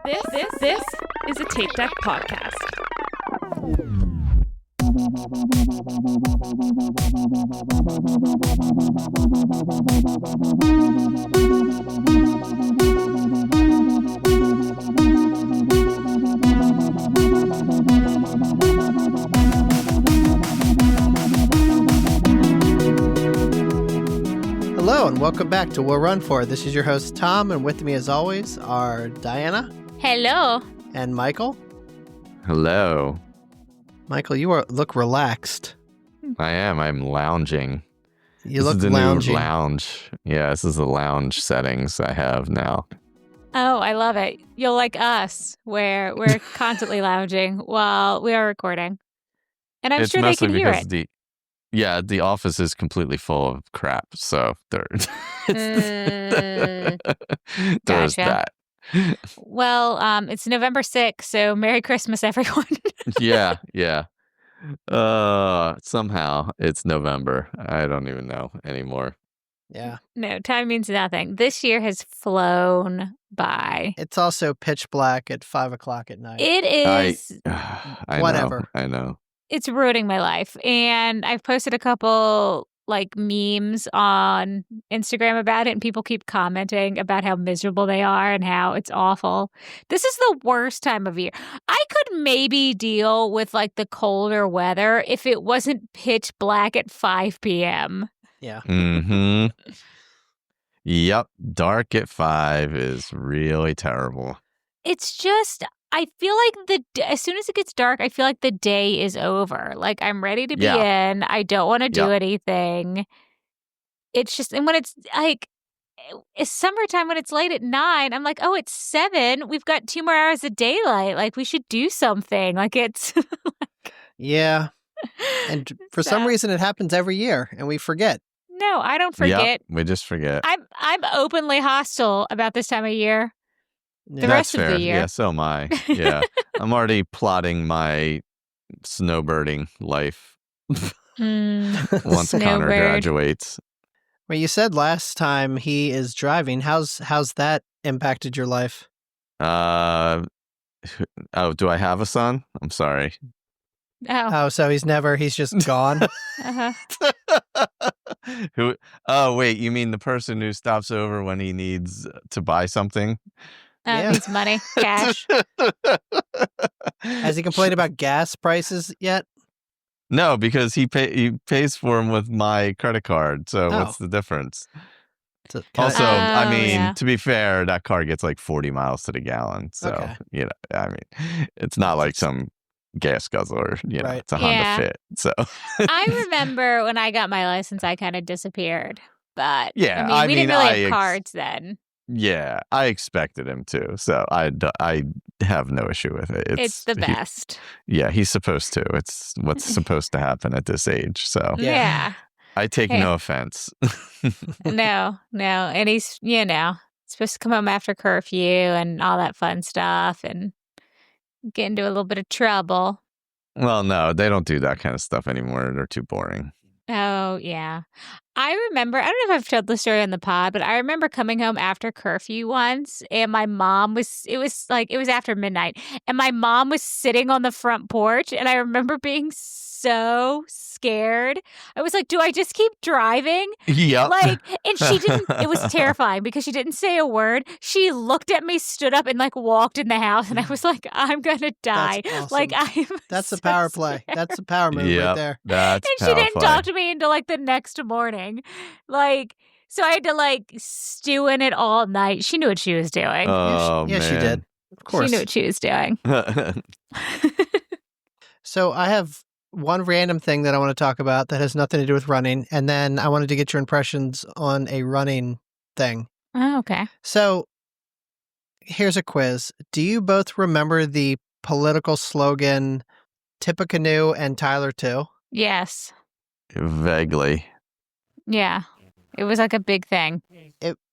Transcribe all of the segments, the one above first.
This is a Tape Deck podcast. Hello and welcome back to We'll Run For. This is your host Tom, and with me as always are Diana. Hello. And Michael. Hello. Michael, you look relaxed. I am. I'm lounging. You This look is the lounging. new lounge. Yeah, this is the lounge settings I have now. Oh, I love it. You'll like us, where we're constantly lounging while we are recording. And I'm It's sure they mostly can hear because it. the office is completely full of crap. So there's Gotcha. that. Well, it's November 6th, so Merry Christmas, everyone. Yeah. Somehow it's November. I don't even know anymore. Yeah. No, time means nothing. This year has flown by. It's also pitch black at 5 o'clock at night. It is. I Whatever. know. It's ruining my life. And I've posted a couple like memes on Instagram about it, and people keep commenting about how miserable they are and how it's awful. This is the worst time of year. I could maybe deal with like the colder weather if it wasn't pitch black at 5 p.m. Yeah. Mm-hmm. Yep. Dark at 5 is really terrible. It's just, I feel like as soon as it gets dark, I feel like the day is over. Like I'm ready to be in. I don't want to do anything. It's just, and when it's like, it's summertime when it's late at 9, I'm like, oh, it's 7. We've got 2 more hours of daylight. Like we should do something. Like it's. Yeah. And for some reason it happens every year and we forget. No, I don't forget. Yep, we just forget. I'm openly hostile about this time of year. Yeah. The rest of the year. Yeah, so am I. Yeah. I'm already plotting my snowbirding life once Connor Snowbird. graduates. Well, you said last time he is driving. How's that impacted your life? Do I have a son? I'm sorry. Oh. Oh, so he's just gone? Uh-huh. Wait, you mean the person who stops over when he needs to buy something? Yeah. Needs money, cash. Has he complained about gas prices yet? No, because he pays for them with my credit card. So what's the difference? Also, I mean, to be fair, that car gets like 40 miles to the gallon. So, I mean, it's not like some gas guzzler, Right. It's a Honda Fit. So I remember when I got my license, I kind of disappeared. But yeah, I mean, we didn't really have cards then. Yeah, I expected him to. So I have no issue with it. It's the best. He's supposed to. It's what's supposed to happen at this age. So Yeah. I take no offense. No. And he's, supposed to come home after curfew and all that fun stuff and get into a little bit of trouble. Well, no, they don't do that kind of stuff anymore. They're too boring. Oh, yeah. I remember, I don't know if I've told the story on the pod, but I remember coming home after curfew once and my mom it was after midnight and my mom was sitting on the front porch and I remember being so scared. I was like, do I just keep driving? Yeah. And she didn't, it was terrifying because she didn't say a word. She looked at me, stood up and walked in the house and I was like, I'm going to die. That's awesome. That's a power play. That's a power move right there. That's and she didn't talk to me until the next morning. So I had to stew in it all night. She knew what she was doing. Oh, yeah, she did. Of course. She knew what she was doing. So I have one random thing that I want to talk about that has nothing to do with running. And then I wanted to get your impressions on a running thing. Oh, okay. So here's a quiz. Do you both remember the political slogan, Tippecanoe and Tyler too? Yes. Vaguely. Yeah. It was a big thing.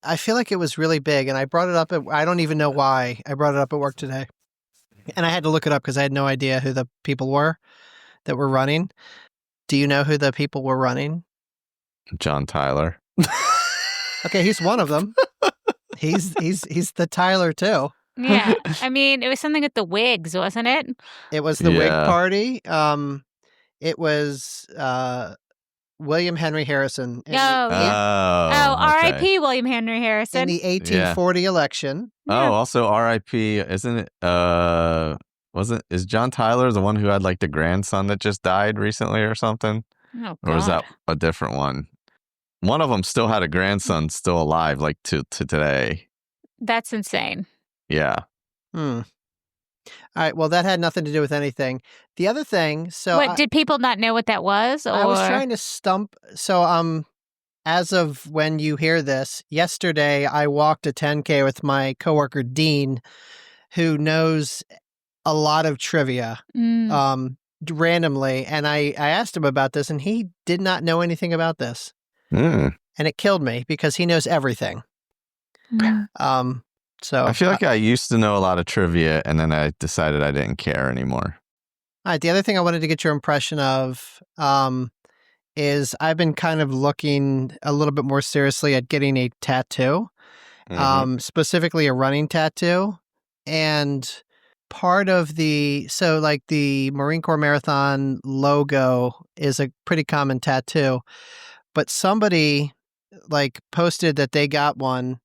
I feel like it was really big, and I brought it up I don't even know why I brought it up at work today. And I had to look it up because I had no idea who the people were that were running. Do you know who the people were running? John Tyler. Okay, he's one of them. He's the Tyler too. Yeah. I mean, it was something at the Wigs, wasn't it? It was the Wig Party. It was William Henry Harrison. R.I.P. William Henry Harrison. In the 1840 election. Yeah. Oh, also R.I.P. Isn't it? Is John Tyler the one who had like the grandson that just died recently or something? Oh, God. Or was that a different one? One of them still had a grandson still alive, like to today. That's insane. Yeah. All right. Well, that had nothing to do with anything. The other thing, did people not know what that was? Or? I was trying to stump. So, as of when you hear this, yesterday I walked a 10K with my coworker Dean, who knows a lot of trivia, randomly, and I asked him about this, and he did not know anything about this, and it killed me because he knows everything. So I feel like I used to know a lot of trivia, and then I decided I didn't care anymore. All right. The other thing I wanted to get your impression of is I've been kind of looking a little bit more seriously at getting a tattoo, specifically a running tattoo. And part of the Marine Corps Marathon logo is a pretty common tattoo, but somebody posted that they got one,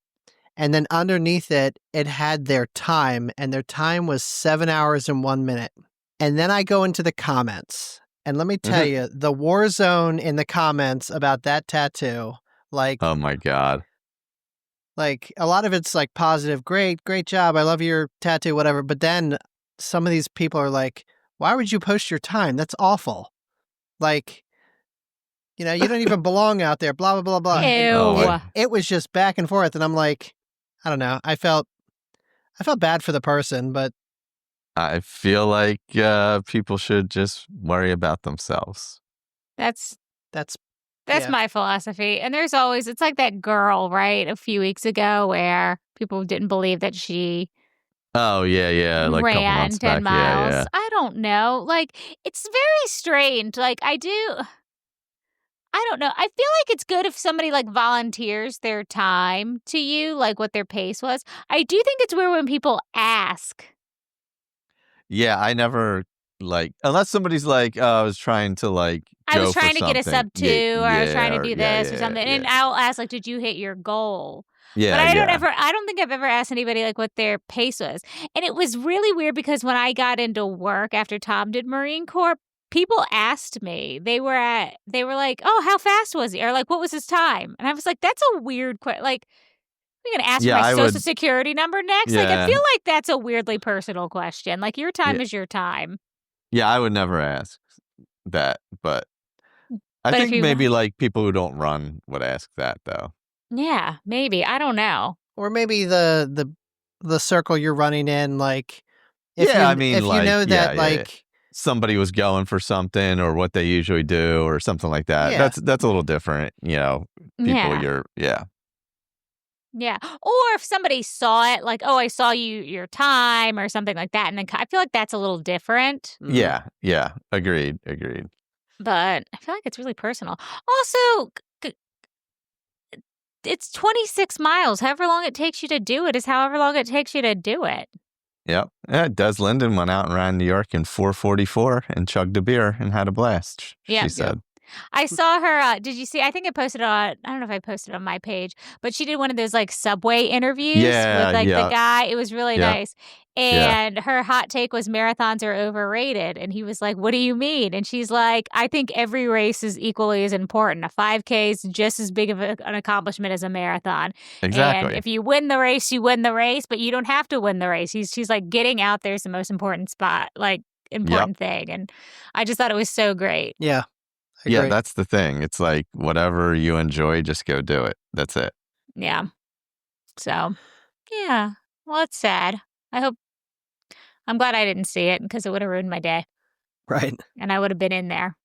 and then underneath it had their time, and their time was 7 hours and 1 minute. And then I go into the comments, and let me tell you, the war zone in the comments about that tattoo, oh my God. A lot of it's positive, great job, I love your tattoo, whatever. But then some of these people are like, why would you post your time? That's awful. You don't even belong out there, blah, blah, blah, blah. Ew. It was just back and forth. And I'm like, I don't know. I felt bad for the person, but I feel like people should just worry about themselves. That's my philosophy. And there's always, it's like that girl, right, a few weeks ago where people didn't believe that she ran a couple months 10 back. Miles. Yeah. I don't know. It's very strange. I don't know. I feel like it's good if somebody volunteers their time to you, what their pace was. I do think it's weird when people ask. Yeah, I never unless somebody's I was trying to I was trying to something. Get a sub 2 or I was trying to do this or something. And I'll ask did you hit your goal? Yeah. But I don't think I've ever asked anybody what their pace was. And it was really weird because when I got into work after Tom did Marine Corps, people asked me. They were like, "Oh, how fast was he?" Or what was his time? And I was like, "That's a weird question." You're going to ask for my social security number next? Yeah. I feel like that's a weirdly personal question. Your time is your time. Yeah, I would never ask that, but I think maybe people who don't run would ask that though. Yeah, maybe. I don't know. Or maybe the circle you're running in, if you know that somebody was going for something or what they usually do or something like that. Yeah. That's a little different, people Yeah. Or if somebody saw it, I saw your time or something like that. And then I feel like that's a little different. Yeah. Yeah. Agreed. But I feel like it's really personal. Also, it's 26 miles. However long it takes you to do it is however long it takes you to do it. Yep. Yeah, Des Linden went out and ran New York in 4:44 and chugged a beer and had a blast, she said. I saw her, did you see, I think I posted I don't know if I posted on my page, but she did one of those Subway interviews with the guy. It was really nice. And her hot take was marathons are overrated. And he was like, what do you mean? And she's like, I think every race is equally as important. A 5K is just as big of an accomplishment as a marathon. Exactly. And if you win the race, you win the race, but you don't have to win the race. She's like, getting out there is the most important important thing. And I just thought it was so great. Yeah. Yeah, that's the thing. It's whatever you enjoy, just go do it. That's it. Yeah. So, yeah. Well, it's sad. I'm glad I didn't see it because it would have ruined my day. Right. And I would have been in there.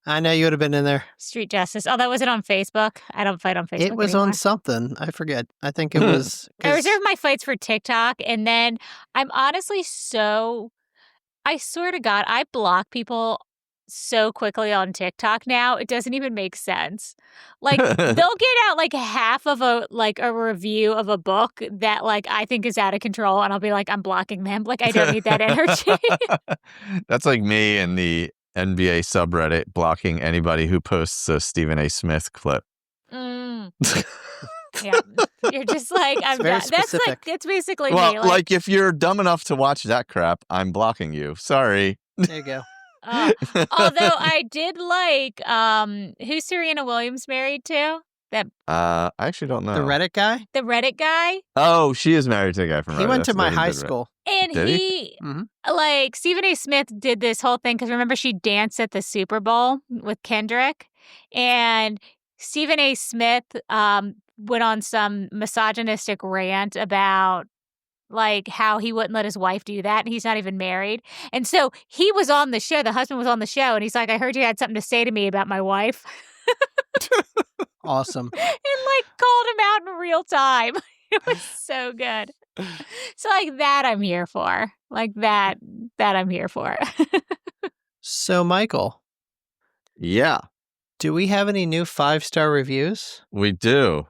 I know you would have been in there. Street justice. Oh, was it on Facebook? I don't fight on Facebook It was anymore. on something. I forget. I think it was. I reserve my fights for TikTok. And then I'm honestly I swear to God, I block people so quickly on TikTok now. It doesn't even make sense. Like they'll get out like half of a review of a book that like I think is out of control, and I'll be like, I'm blocking them. Like I don't need that energy. That's like me in the NBA subreddit blocking anybody who posts a Stephen A. Smith clip. Yeah, you're just like, I'm done. That's like, it's basically me. Like if you're dumb enough to watch that crap, I'm blocking you. Sorry. There you go. Although I did like, who's Serena Williams married to? That I actually don't know. The Reddit guy? The Reddit guy? Oh, she is married to a guy from Reddit. He went to my high school. And like, Stephen A. Smith did this whole thing, because remember she danced at the Super Bowl with Kendrick? And Stephen A. Smith went on some misogynistic rant about like how he wouldn't let his wife do that, and he's not even married. And so he was on the show, the husband was on the show, and he's like, I heard you had something to say to me about my wife. Awesome. And like called him out in real time. It was so good. So like that I'm here for. Like that I'm here for. So Michael. Yeah. Do we have any new 5-star reviews? We do.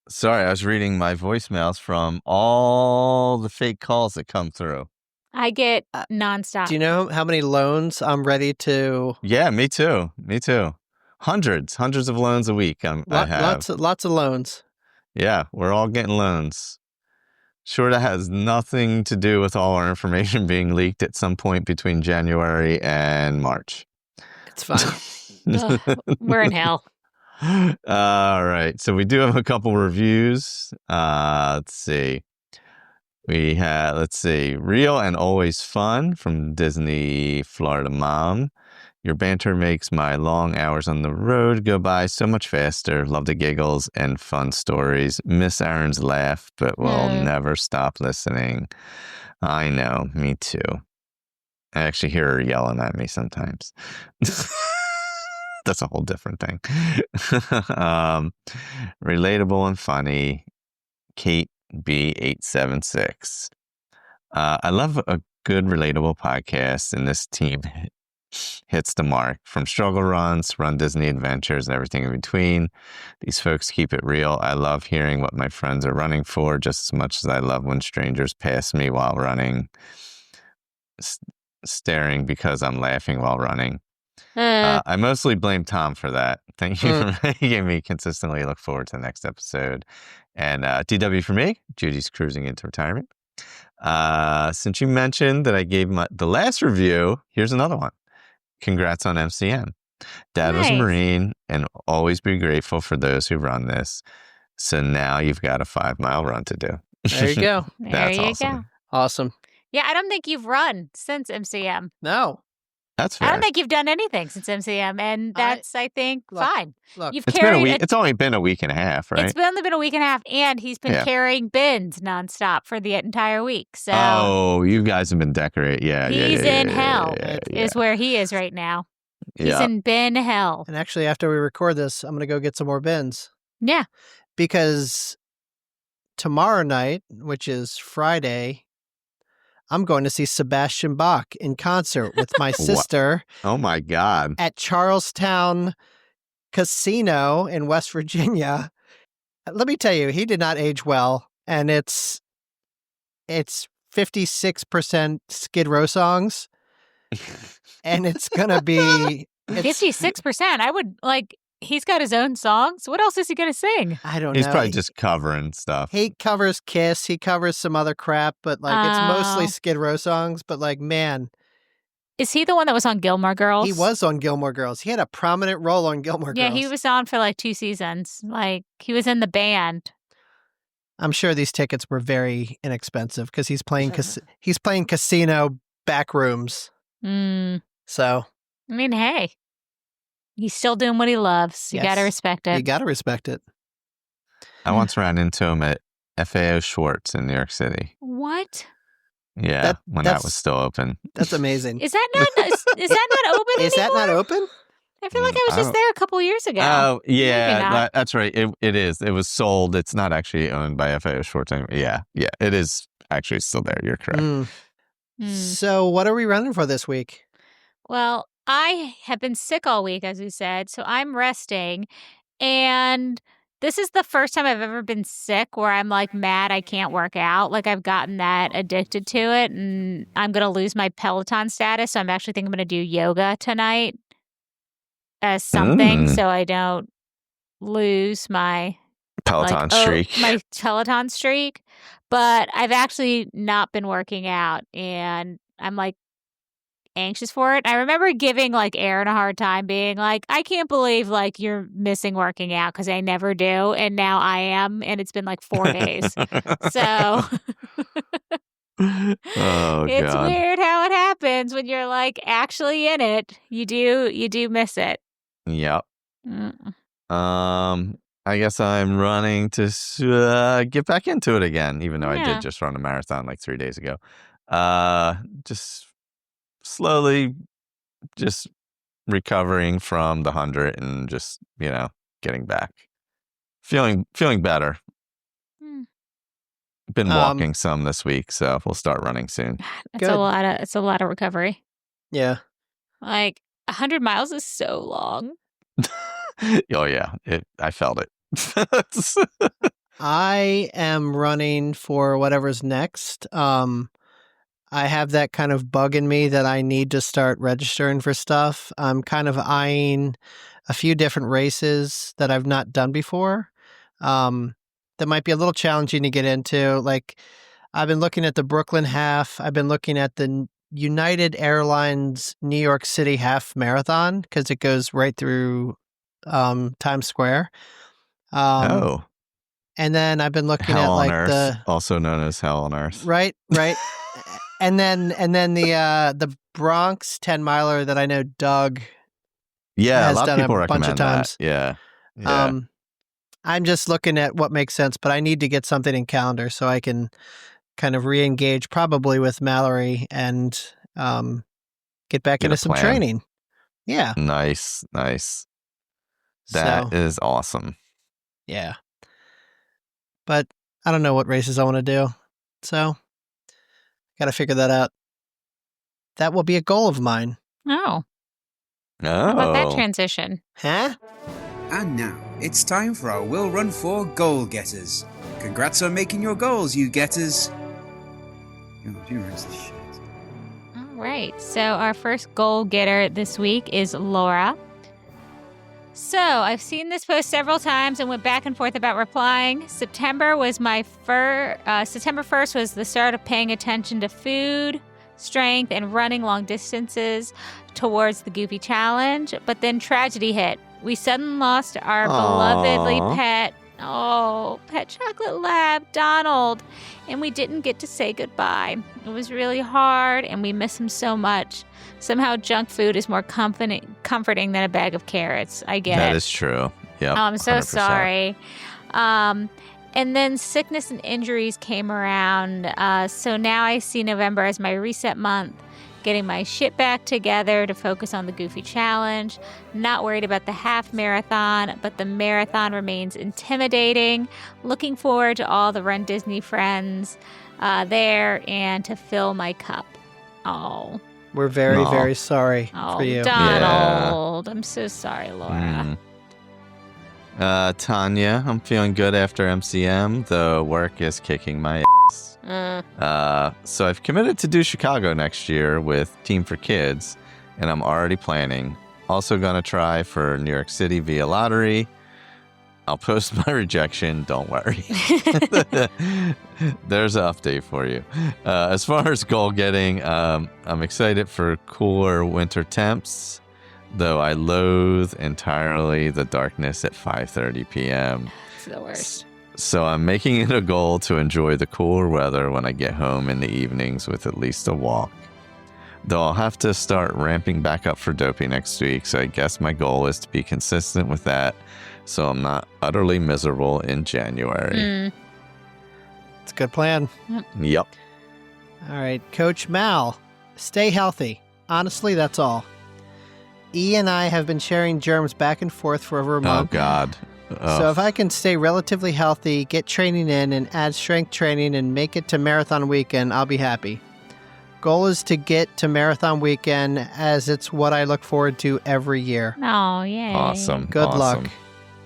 Sorry, I was reading my voicemails from all the fake calls that come through. I get nonstop. Do you know how many loans I'm ready to? Yeah, me too. Hundreds of loans a week. I have lots of loans. Yeah, we're all getting loans. Sure, that has nothing to do with all our information being leaked at some point between January and March. It's fine. We're in hell. All right. So we do have a couple reviews. Let's see. Real and always fun from Disney Florida Mom. Your banter makes my long hours on the road go by so much faster. Love the giggles and fun stories. Miss Aaron's laugh, but will never stop listening. I know, me too. I actually hear her yelling at me sometimes. That's a whole different thing. Relatable and funny. Kate B876. I love a good relatable podcast, and this team hits the mark. From struggle runs, run Disney adventures, and everything in between. These folks keep it real. I love hearing what my friends are running for just as much as I love when strangers pass me while running, staring because I'm laughing while running. I mostly blame Tom for that. Thank you for making me consistently look forward to the next episode. And DW for me, Judy's cruising into retirement. Since you mentioned that I gave the last review, here's another one. Congrats on MCM. Dad was a Marine, and always be grateful for those who run this. So now you've got a 5-mile run to do. There you go. That's awesome. Awesome. Yeah, I don't think you've run since MCM. No. That's fair. I don't think you've done anything since MCM, and that's, I think, fine. Look, you've it's only been a week and a half, right? It's only been a week and a half, and he's been carrying bins nonstop for the entire week. So, you guys have been decorating. Yeah, he's in hell. Is where he is right now. He's in bin hell. And actually, after we record this, I'm going to go get some more bins. Yeah. Because tomorrow night, which is Friday, I'm going to see Sebastian Bach in concert with my sister. Oh my God. At Charlestown Casino in West Virginia. Let me tell you, he did not age well. And it's 56% Skid Row songs. And it's going to be 56%. I would he's got his own songs. What else is he going to sing? I don't know. He's probably just covering stuff. He covers Kiss. He covers some other crap, but it's mostly Skid Row songs. But man. Is he the one that was on Gilmore Girls? He was on Gilmore Girls. He had a prominent role on Gilmore Girls. Yeah, he was on for 2 seasons. He was in the band. I'm sure these tickets were very inexpensive because he's playing casino back rooms. So. I mean, hey. He's still doing what he loves. You got to respect it. You got to respect it. I once ran into him at FAO Schwartz in New York City. What? Yeah, when that was still open. That's amazing. Is that not open anymore? Is that not open? I feel like I was just there a couple years ago. Oh, yeah, that's right. It is. It was sold. It's not actually owned by FAO Schwartz anymore. Yeah, it is actually still there. You're correct. So what are we running for this week? Well, I have been sick all week, as we said, so I'm resting. And this is the first time I've ever been sick where I'm like mad I can't work out. Like I've gotten that addicted to it, and I'm going to lose my Peloton status. So I'm actually thinking I'm going to do yoga tonight as something so I don't lose my Peloton streak. My Peloton streak. But I've actually not been working out, and I'm like anxious for it. I remember giving like Aaron a hard time, being like, I can't believe like you're missing working out, because I never do, and now I am, and it's been like 4 days. So it's weird how it happens when you're like actually in it. You do miss it. Yep. I guess I'm running to get back into it again, even though I did just run a marathon like 3 days ago. Just slowly just recovering from the 100 and just, getting back. Feeling better. Been walking some this week, so we'll start running soon. It's a lot of recovery. Yeah. Like 100 miles is so long. Oh yeah, I felt it. I am running for whatever's next. I have that kind of bug in me that I need to start registering for stuff. I'm kind of eyeing a few different races that I've not done before. That might be a little challenging to get into. Like, I've been looking at the Brooklyn Half. I've been looking at the United Airlines New York City Half Marathon, because it goes right through Times Square. And then I've been looking Hell at like on Earth, the also known as Hell on Earth. Right. And then the Bronx 10 miler that I know Doug has a lot done of people a bunch of times. That. I'm just looking at what makes sense, but I need to get something in calendar so I can kind of re-engage probably with Mallory and get back into some training. Yeah. Nice. That is awesome. Yeah. But I don't know what races I want to do. So got to figure that out. That will be a goal of mine. Oh. How about that transition? Huh? And now, it's time for our Will Run 4 Goal Getters. Congrats on making your goals, you getters. All right. So our first goal getter this week is Laura. So I've seen this post several times and went back and forth about replying. September 1st was the start of paying attention to food, strength, and running long distances towards the Goofy Challenge. But then tragedy hit. We suddenly lost our belovedly pet chocolate lab, Donald, and we didn't get to say goodbye. It was really hard, and we miss him so much. Somehow junk food is more comforting than a bag of carrots. I get it. That is true. Yeah. I'm so 100%. Sorry. And then sickness and injuries came around. So now I see November as my reset month, getting my shit back together to focus on the Goofy Challenge. Not worried about the half marathon, but the marathon remains intimidating. Looking forward to all the Run Disney friends there and to fill my cup. Oh. We're very, very sorry for you. Donald. Yeah. I'm so sorry, Laura. Tanya, I'm feeling good after MCM. The work is kicking my ass. So I've committed to do Chicago next year with Team for Kids, and I'm already planning. Also going to try for New York City via lottery. I'll post my rejection. Don't worry. There's an update for you. As far as goal getting, I'm excited for cooler winter temps, though I loathe entirely the darkness at 5:30 p.m. It's the worst. So I'm making it a goal to enjoy the cooler weather when I get home in the evenings with at least a walk. Though I'll have to start ramping back up for doping next week, so I guess my goal is to be consistent with that so I'm not utterly miserable in January. It's a good plan. Yep. All right, Coach Mal, stay healthy. Honestly, that's all. E and I have been sharing germs back and forth for over a month. Oh, God. So if I can stay relatively healthy, get training in, and add strength training and make it to marathon weekend, I'll be happy. Goal is to get to marathon weekend, as it's what I look forward to every year. Oh, yay. Awesome. Good luck.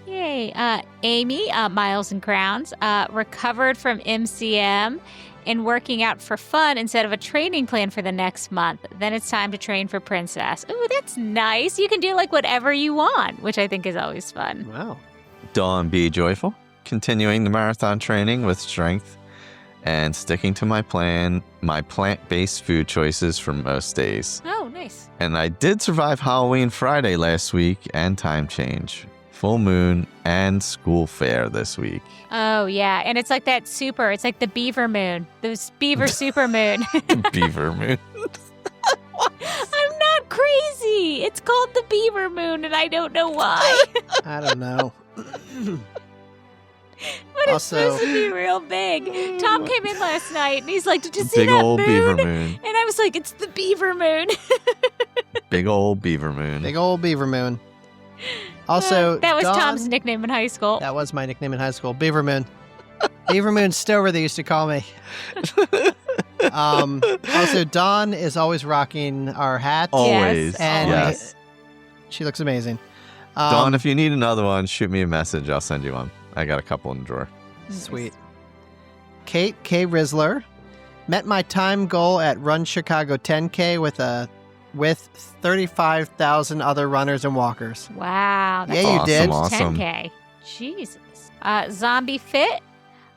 Yay. Amy, Miles and Crowns, recovered from MCM and working out for fun instead of a training plan for the next month. Then it's time to train for Princess. Ooh, that's nice. You can do like whatever you want, which I think is always fun. Wow. Dawn B. Joyful, continuing the marathon training with strength and sticking to my plan, my plant-based food choices for most days. Oh, nice. And I did survive Halloween Friday last week and time change, full moon, and school fair this week. Oh, yeah. And it's like that it's like the beaver moon, those beaver super moon. Beaver moon. I'm not crazy. It's called the beaver moon, and I don't know why. I don't know. But it's supposed to be real big. Tom came in last night, and he's like, "Did you see Big that old moon?" beaver moon. And I was like, "It's the beaver moon." Big old beaver moon. Big old beaver moon. Also, that was Dawn, Tom's nickname in high school. That was my nickname in high school. Beaver Moon. Beaver Moon Stover, they used to call me. Also, Dawn is always rocking our hats. Always. And yes. She looks amazing. Dawn, if you need another one, shoot me a message. I'll send you one. I got a couple in the drawer. Sweet. Kate K. Risler. Met my time goal at Run Chicago 10K with 35,000 other runners and walkers. Wow. That's Yeah, you did. Awesome. 10K. Jesus. Zombie Fit.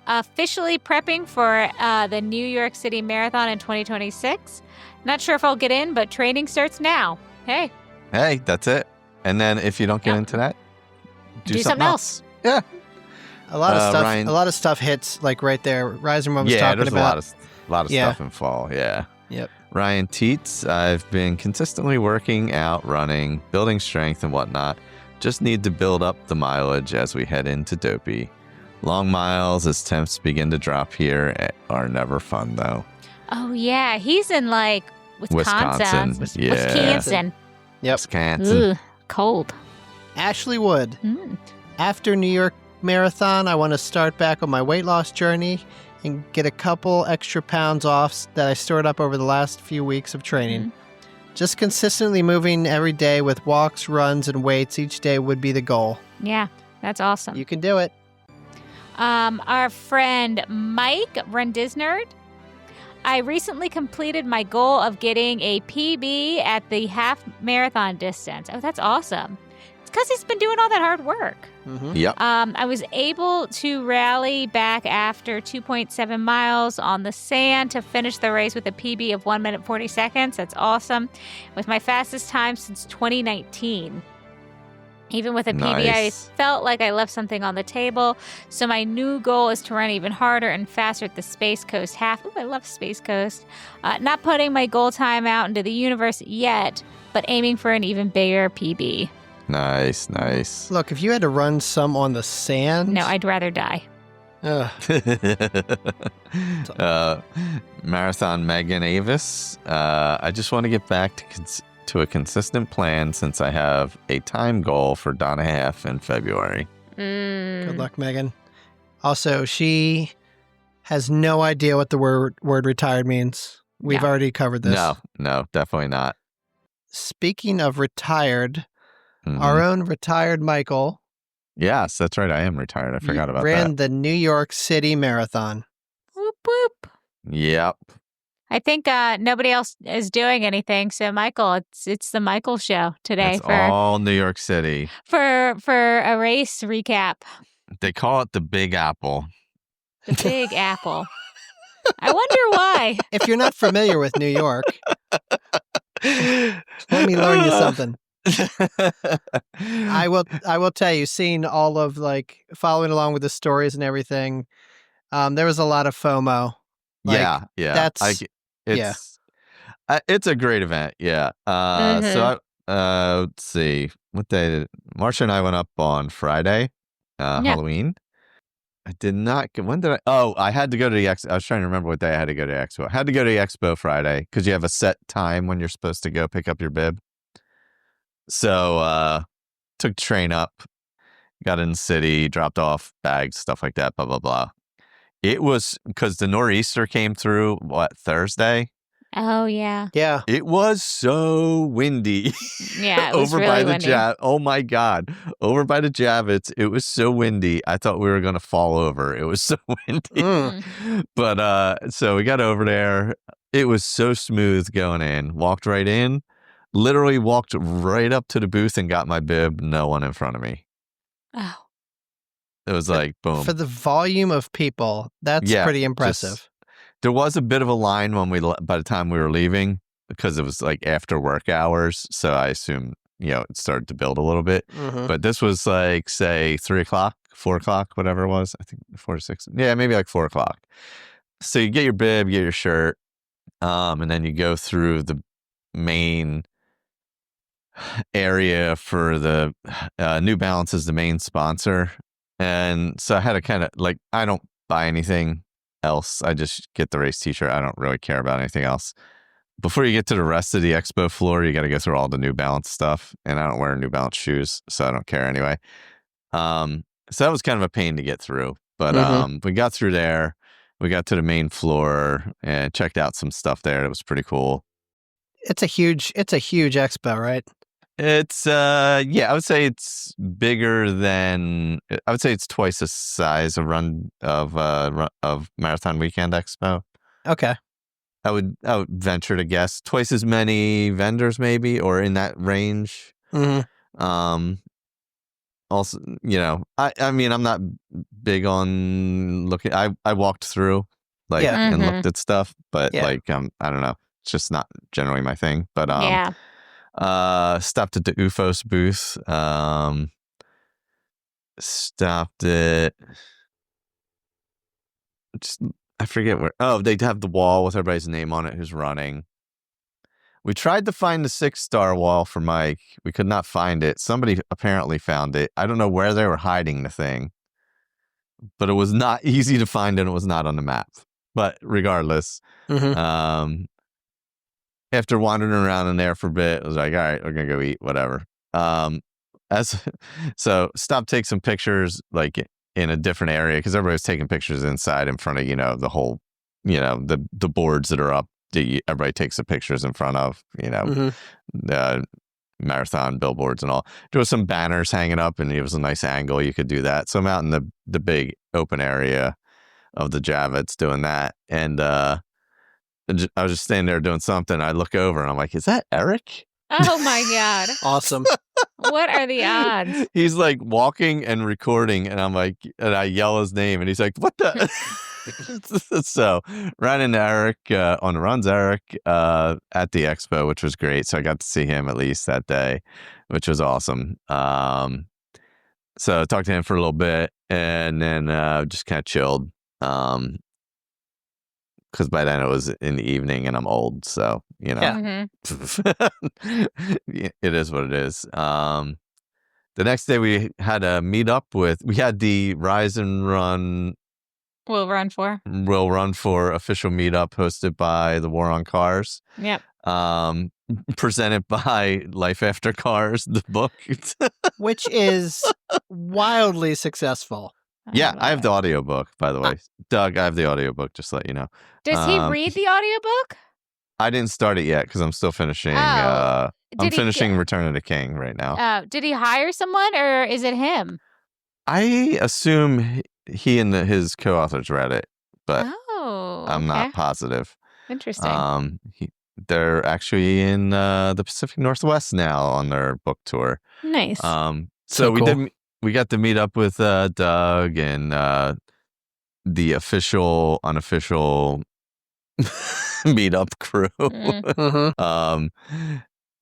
Officially prepping for the New York City Marathon in 2026. Not sure if I'll get in, but training starts now. Hey. Hey, that's it. And then if you don't get into that, do something else. Yeah. A lot of stuff. Ryan, a lot of stuff hits like right there. Reisenman was yeah, talking there's about. a lot of stuff in fall. Yeah. Yep. Ryan Teets, I've been consistently working out, running, building strength and whatnot. Just need to build up the mileage as we head into Dopey. Long miles as temps begin to drop here are never fun though. Oh yeah, he's in like Wisconsin. Yeah. Wisconsin. Yep. Wisconsin. Ugh, cold. Ashley Wood. After New York Marathon, I want to start back on my weight loss journey and get a couple extra pounds off that I stored up over the last few weeks of training. Just consistently moving every day with walks, runs, and weights each day would be the goal. Yeah, that's awesome. You can do it. Our friend Mike Rendisnerd. I recently completed my goal of getting a PB at the half marathon distance. Oh, that's awesome. It's because he's been doing all that hard work. Mm-hmm. Yep. I was able to rally back after 2.7 miles on the sand to finish the race with a PB of 1 minute 40 seconds. That's awesome. It was my fastest time since 2019. Even with a PB, I felt like I left something on the table. So my new goal is to run even harder and faster at the Space Coast half. Ooh, I love Space Coast. Not putting my goal time out into the universe yet, but aiming for an even bigger PB. Nice. Look, if you had to run some on the sand... No, I'd rather die. Marathon Megan Avis. I just want to get back to a consistent plan since I have a time goal for Donna Half in February. Good luck, Megan. Also, she has no idea what the word retired means. We've already covered this. No, definitely not. Speaking of retired, our own retired Michael. Yes, that's right. I am retired. I forgot about that. Ran the New York City Marathon. Whoop, whoop. Yep. I think nobody else is doing anything. So, Michael, it's the Michael show today. It's all New York City. For a race recap. They call it the Big Apple. The Big Apple. I wonder why. If you're not familiar with New York, let me learn you something. I will tell you, seeing all of following along with the stories and everything, there was a lot of FOMO. Yeah. It's a great event. Yeah. So let's see, what day Marsha and I went up on Friday, Halloween. I did not get, when did I had to go to the expo. I was trying to remember what day I had to go to the expo. I had to go to the expo Friday because you have a set time when you're supposed to go pick up your bib. So took the train up, got in the city, dropped off bags, stuff like that, blah blah blah. It was because the nor'easter came through Thursday. Oh, yeah. Yeah. It was so windy. Yeah, it was over really by windy. the oh my God. Over by the Javits, it was so windy. I thought we were going to fall over. It was so windy. But so we got over there. It was so smooth going in. Walked right in. Literally walked right up to the booth and got my bib. No one in front of me. Oh. It was like, boom. For the volume of people, that's pretty impressive. There was a bit of a line by the time we were leaving because it was like after work hours. So I assume, it started to build a little bit. But this was like, say, 3 o'clock, 4 o'clock, whatever it was. I think 4 to 6. Yeah, maybe like 4 o'clock. So you get your bib, you get your shirt, and then you go through the main area for the New Balance is the main sponsor. And so I had to kind of I don't buy anything else. I just get the race t-shirt. I don't really care about anything else. Before you get to the rest of the expo floor, you got to go through all the New Balance stuff. And I don't wear New Balance shoes, so I don't care anyway. So that was kind of a pain to get through. But we got through there. We got to the main floor and checked out some stuff there. It was pretty cool. It's a huge expo, right? It's I would say it's bigger than I would say it's twice the size of Marathon Weekend Expo. Okay. I would venture to guess twice as many vendors maybe, or in that range. Also, I mean, I'm not big on looking. I walked through and looked at stuff, but I don't know. It's just not generally my thing. But stopped at the UFOS booth. Stopped it. I forget where. Oh, they have the wall with everybody's name on it who's running. We tried to find the 6-star wall for Mike. We could not find it. Somebody apparently found it. I don't know where they were hiding the thing, but it was not easy to find and it was not on the map. But regardless, after wandering around in there for a bit, I was like, all right, we're going to go eat, whatever. So stop, take some pictures in a different area because everybody was taking pictures inside in front of the whole, the boards that are up. Everybody takes the pictures in front of, the marathon billboards and all. There was some banners hanging up and it was a nice angle. You could do that. So I'm out in the big open area of the Javits doing that. And I was just standing there doing something. I look over and I'm like, is that Eric? Oh my God. Awesome. What are the odds? He's walking and recording and I'm like, and I yell his name and he's like, what the? So ran into Eric on the runs, Eric at the expo, which was great. So I got to see him at least that day, which was awesome. So I talked to him for a little bit and then just kind of chilled. Because by then it was in the evening and I'm old, so it is what it is. The next day we had a meet up we had the Rise and Run Will Run For official meetup hosted by the War on Cars. Yep. Presented by Life After Cars, the book. Which is wildly successful. Yeah, I have the audiobook, by the way. Doug, I have the audiobook, just to let you know. Does he read the audiobook? I didn't start it yet because I'm still finishing. I'm finishing Return of the King right now. Did he hire someone or is it him? I assume he and his co-authors read it, but I'm not positive. Interesting. They're actually in the Pacific Northwest now on their book tour. Nice. So we cool. We got to meet up with Doug and the official, unofficial meetup crew.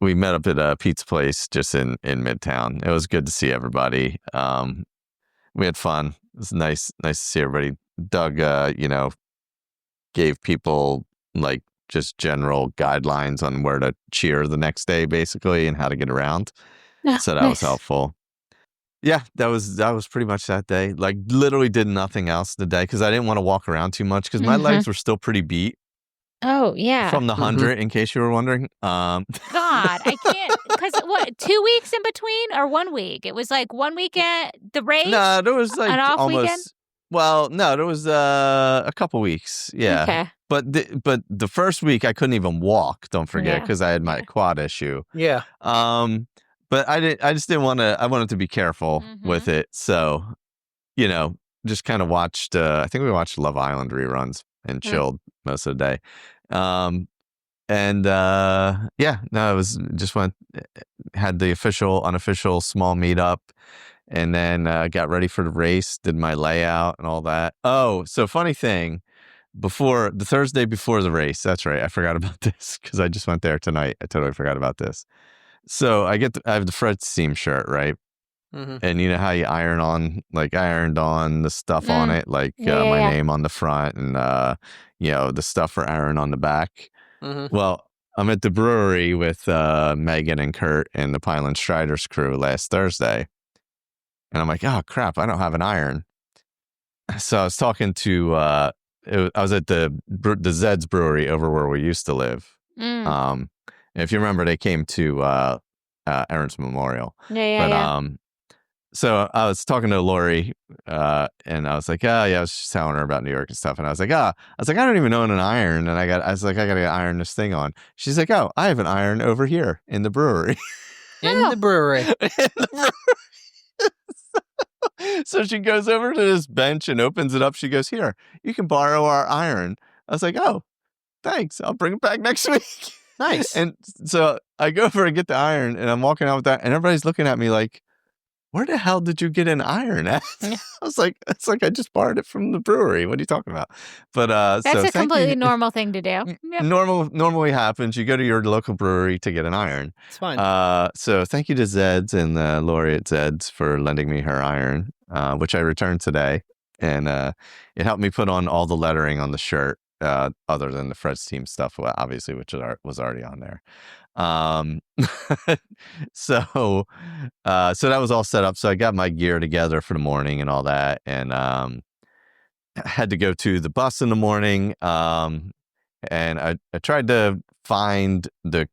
We met up at a pizza place just in Midtown. It was good to see everybody. We had fun. It was nice to see everybody. Doug, gave people just general guidelines on where to cheer the next day, basically, and how to get around. So that was helpful. Yeah, that was pretty much that day. Literally did nothing else the day because I didn't want to walk around too much because my legs were still pretty beat. Oh, yeah. From the 100, in case you were wondering. God, I can't. Because 2 weeks in between or 1 week? It was 1 weekend, the race? No, there was an off almost. weekend? Well, no, there was a couple weeks. Yeah. Okay. But the first week I couldn't even walk. Don't forget, because I had my quad issue. Yeah. But I just didn't want to. I wanted to be careful with it. So, just kind of watched. I think we watched Love Island reruns and chilled most of the day. It was just had the unofficial small meetup, and then got ready for the race. Did my layout and all that. Oh, so funny thing. Before the Thursday before the race, that's right. I forgot about this because I just went there tonight. I totally forgot about this. So I have the Fred's team shirt, right? And you know how you iron on, like I ironed on the stuff on it, like my name on the front and the stuff for Aaron on the back. Well, I'm at the brewery with Megan and Kurt and the Pineland Striders crew last Thursday, and I'm like, oh crap, I don't have an iron. So I was talking to I was at the Zed's brewery over where we used to live. If you remember, they came to Aaron's memorial. So I was talking to Lori, and I was like, oh yeah, I was just telling her about New York and stuff, and I was like, I don't even own an iron, and I gotta iron this thing on. She's like, oh, I have an iron over here in the brewery. In the brewery. So she goes over to this bench and opens it up. She goes, here, you can borrow our iron. I was like, oh, thanks. I'll bring it back next week. Nice. And so I go over and get the iron, and I'm walking out with that, and everybody's looking at me like, where the hell did you get an iron at? I was like, it's like I just borrowed it from the brewery. What are you talking about? But that's a completely normal thing to do. Yep. Normally happens. You go to your local brewery to get an iron. It's fine. So thank you to Zed's and Lori at Zed's for lending me her iron, which I returned today, and it helped me put on all the lettering on the shirt, other than the Fred's team stuff, obviously, which was already on there. So that was all set up. So I got my gear together for the morning and all that, and had to go to the bus in the morning. And I tried to find the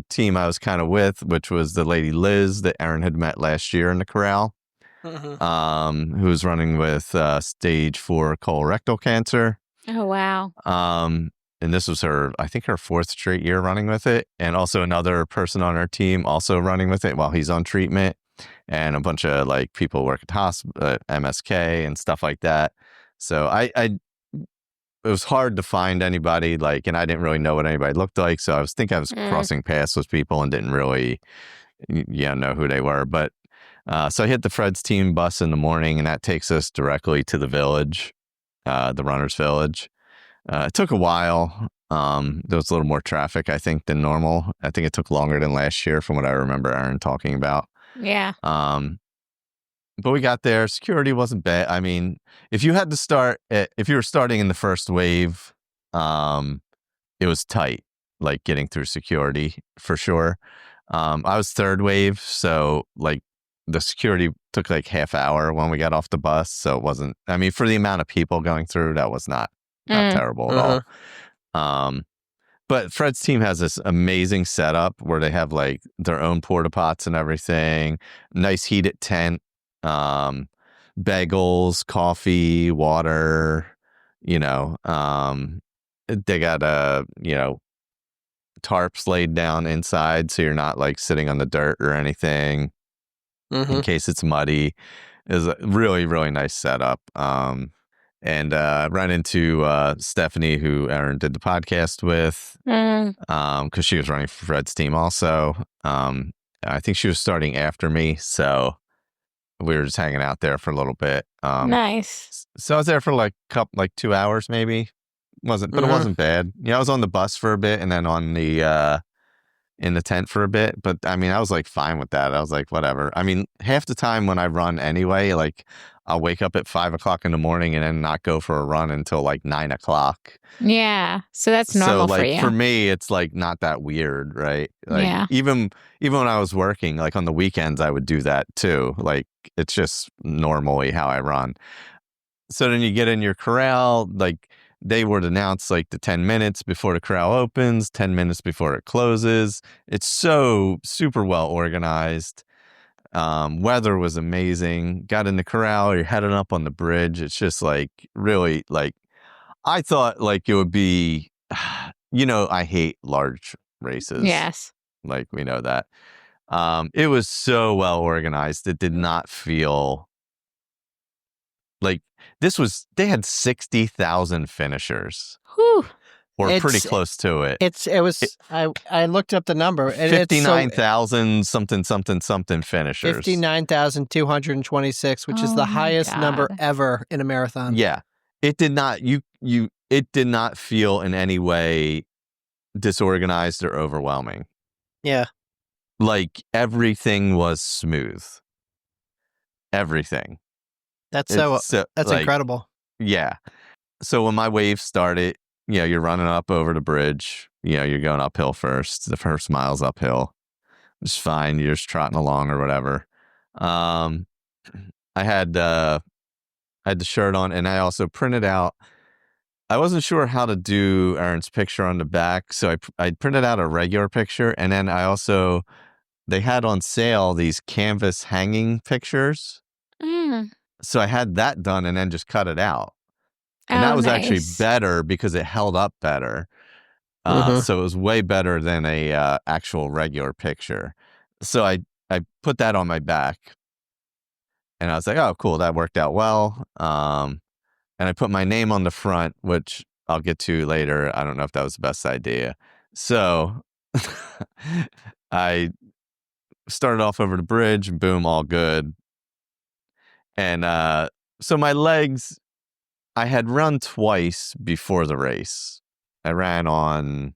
team I was kind of with, which was the lady Liz that Aaron had met last year in the corral, who was running with stage 4 colorectal cancer. Oh wow. And this was I think her 4th straight year running with it. And also another person on our team also running with it while he's on treatment. And a bunch of like people work at MSK and stuff like that. So it was hard to find anybody, and I didn't really know what anybody looked like. So I was crossing paths with people and didn't really know who they were. But so I hit the Fred's team bus in the morning, and that takes us directly to the village, the runner's village. It took a while. There was a little more traffic, I think, than normal. I think it took longer than last year from what I remember Aaron talking about. Yeah. But we got there. Security wasn't bad. I mean, if you were starting in the first wave, it was tight, like getting through security for sure. I was 3rd wave, so like the security took like half hour when we got off the bus. So it wasn't, I mean, for the amount of people going through, that was not terrible at all. But Fred's team has this amazing setup where they have like their own porta pots and everything, nice heated tent, bagels, coffee, water, they got tarps laid down inside so you're not like sitting on the dirt or anything in case it's muddy. It was a really, really nice setup. And ran into Stephanie, who Aaron did the podcast with, because she was running for Fred's team also. I think she was starting after me, so we were just hanging out there for a little bit. Nice. So I was there for like 2 hours maybe. But it wasn't bad. I was on the bus for a bit and then on the in the tent for a bit. But I mean, I was like fine with that. I was like, whatever. I mean, half the time when I run anyway, like I'll wake up at 5 o'clock in the morning and then not go for a run until like 9 o'clock. Yeah. So that's normal for you. For me, it's like not that weird, right? Like, even when I was working, like on the weekends, I would do that too. Like it's just normally how I run. So then you get in your corral, like they would announce like the 10 minutes before the corral opens, 10 minutes before it closes. It's so super well organized. Weather was amazing. Got in the corral, you're heading up on the bridge. It's just like really like I thought like it would be, I hate large races. Yes. Like we know that. It was so well organized. It did not feel like they had 60,000 finishers. Whew. Or pretty close to it. I looked up the number. 59,000 something finishers. 59,226, which is the highest number ever in a marathon. Yeah. It did not it did not feel in any way disorganized or overwhelming. Yeah. Like everything was smooth. Everything. That's incredible. Yeah. So when my wave started, you're running up over the bridge. You're going uphill first. The first mile's uphill. It's fine. You're just trotting along or whatever. I had the shirt on, and I also printed out. I wasn't sure how to do Aaron's picture on the back, so I printed out a regular picture, and then they had on sale these canvas hanging pictures. So I had that done and then just cut it out. And that was actually better because it held up better. So it was way better than a actual regular picture. So I put that on my back. And I was like, oh, cool. That worked out well. And I put my name on the front, which I'll get to later. I don't know if that was the best idea. So I started off over the bridge. Boom, all good. And so my legs, I had run twice before the race. I ran on,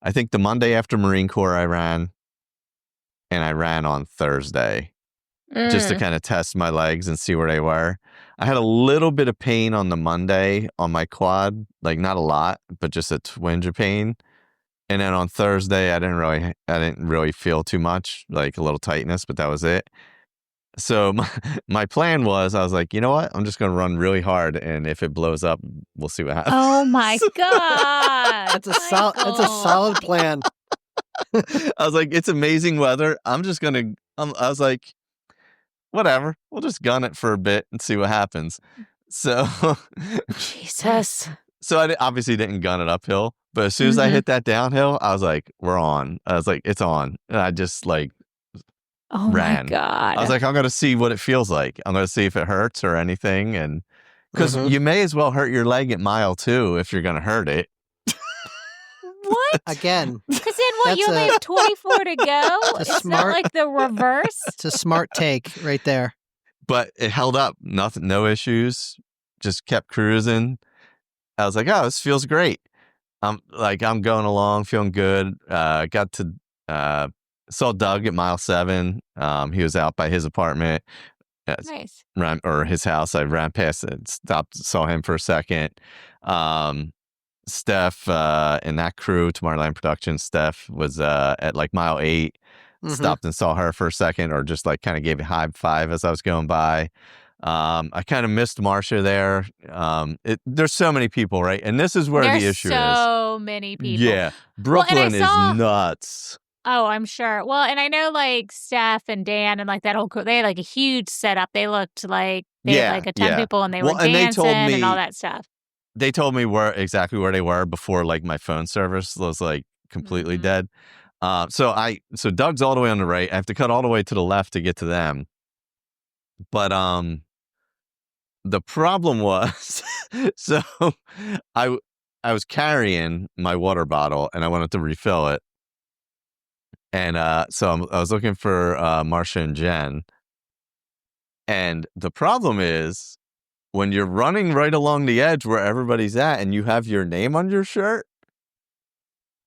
I think the Monday after Marine Corps I ran, and I ran on Thursday just to kind of test my legs and see where they were. I had a little bit of pain on the Monday on my quad, like not a lot, but just a twinge of pain. And then on Thursday, I didn't really feel too much, like a little tightness, but that was it. So my plan was, I was like, you know what? I'm just going to run really hard, and if it blows up, we'll see what happens. Oh my God. That's a solid plan. I was like, it's amazing weather. I was like, whatever. We'll just gun it for a bit and see what happens. So Jesus. So I obviously didn't gun it uphill, but as soon as I hit that downhill, I was like, we're on. I was like, it's on. And I just ran. My God. I was like, I'm going to see what it feels like. I'm going to see if it hurts or anything. And because you may as well hurt your leg at mile 2 if you're going to hurt it. What? Again. Because then you only have 24 to go? It's not like the reverse? It's a smart take right there. But it held up. Nothing, no issues. Just kept cruising. I was like, oh, this feels great. I'm going along, feeling good. Got to saw Doug at mile 7. He was out by his apartment. Nice. Or his house. I ran past it, stopped, saw him for a second. Steph and that crew, Tomorrowland Productions, Steph was at like mile 8. Stopped and saw her for a second, or just like kind of gave a high five as I was going by. I kind of missed Marcia there. There's so many people, right? And this is where the issue is. So many people. Yeah. Brooklyn is nuts. Oh, I'm sure. Well, and I know like Steph and Dan and like that whole crew, they had like a huge setup. They looked like they had like 10 people, and they were dancing and all that stuff. They told me exactly where they were before like my phone service was like completely dead. So Doug's all the way on the right. I have to cut all the way to the left to get to them. But the problem was, so I was carrying my water bottle and I wanted to refill it. And so I was looking for Marcia and Jen. And the problem is, when you're running right along the edge where everybody's at and you have your name on your shirt,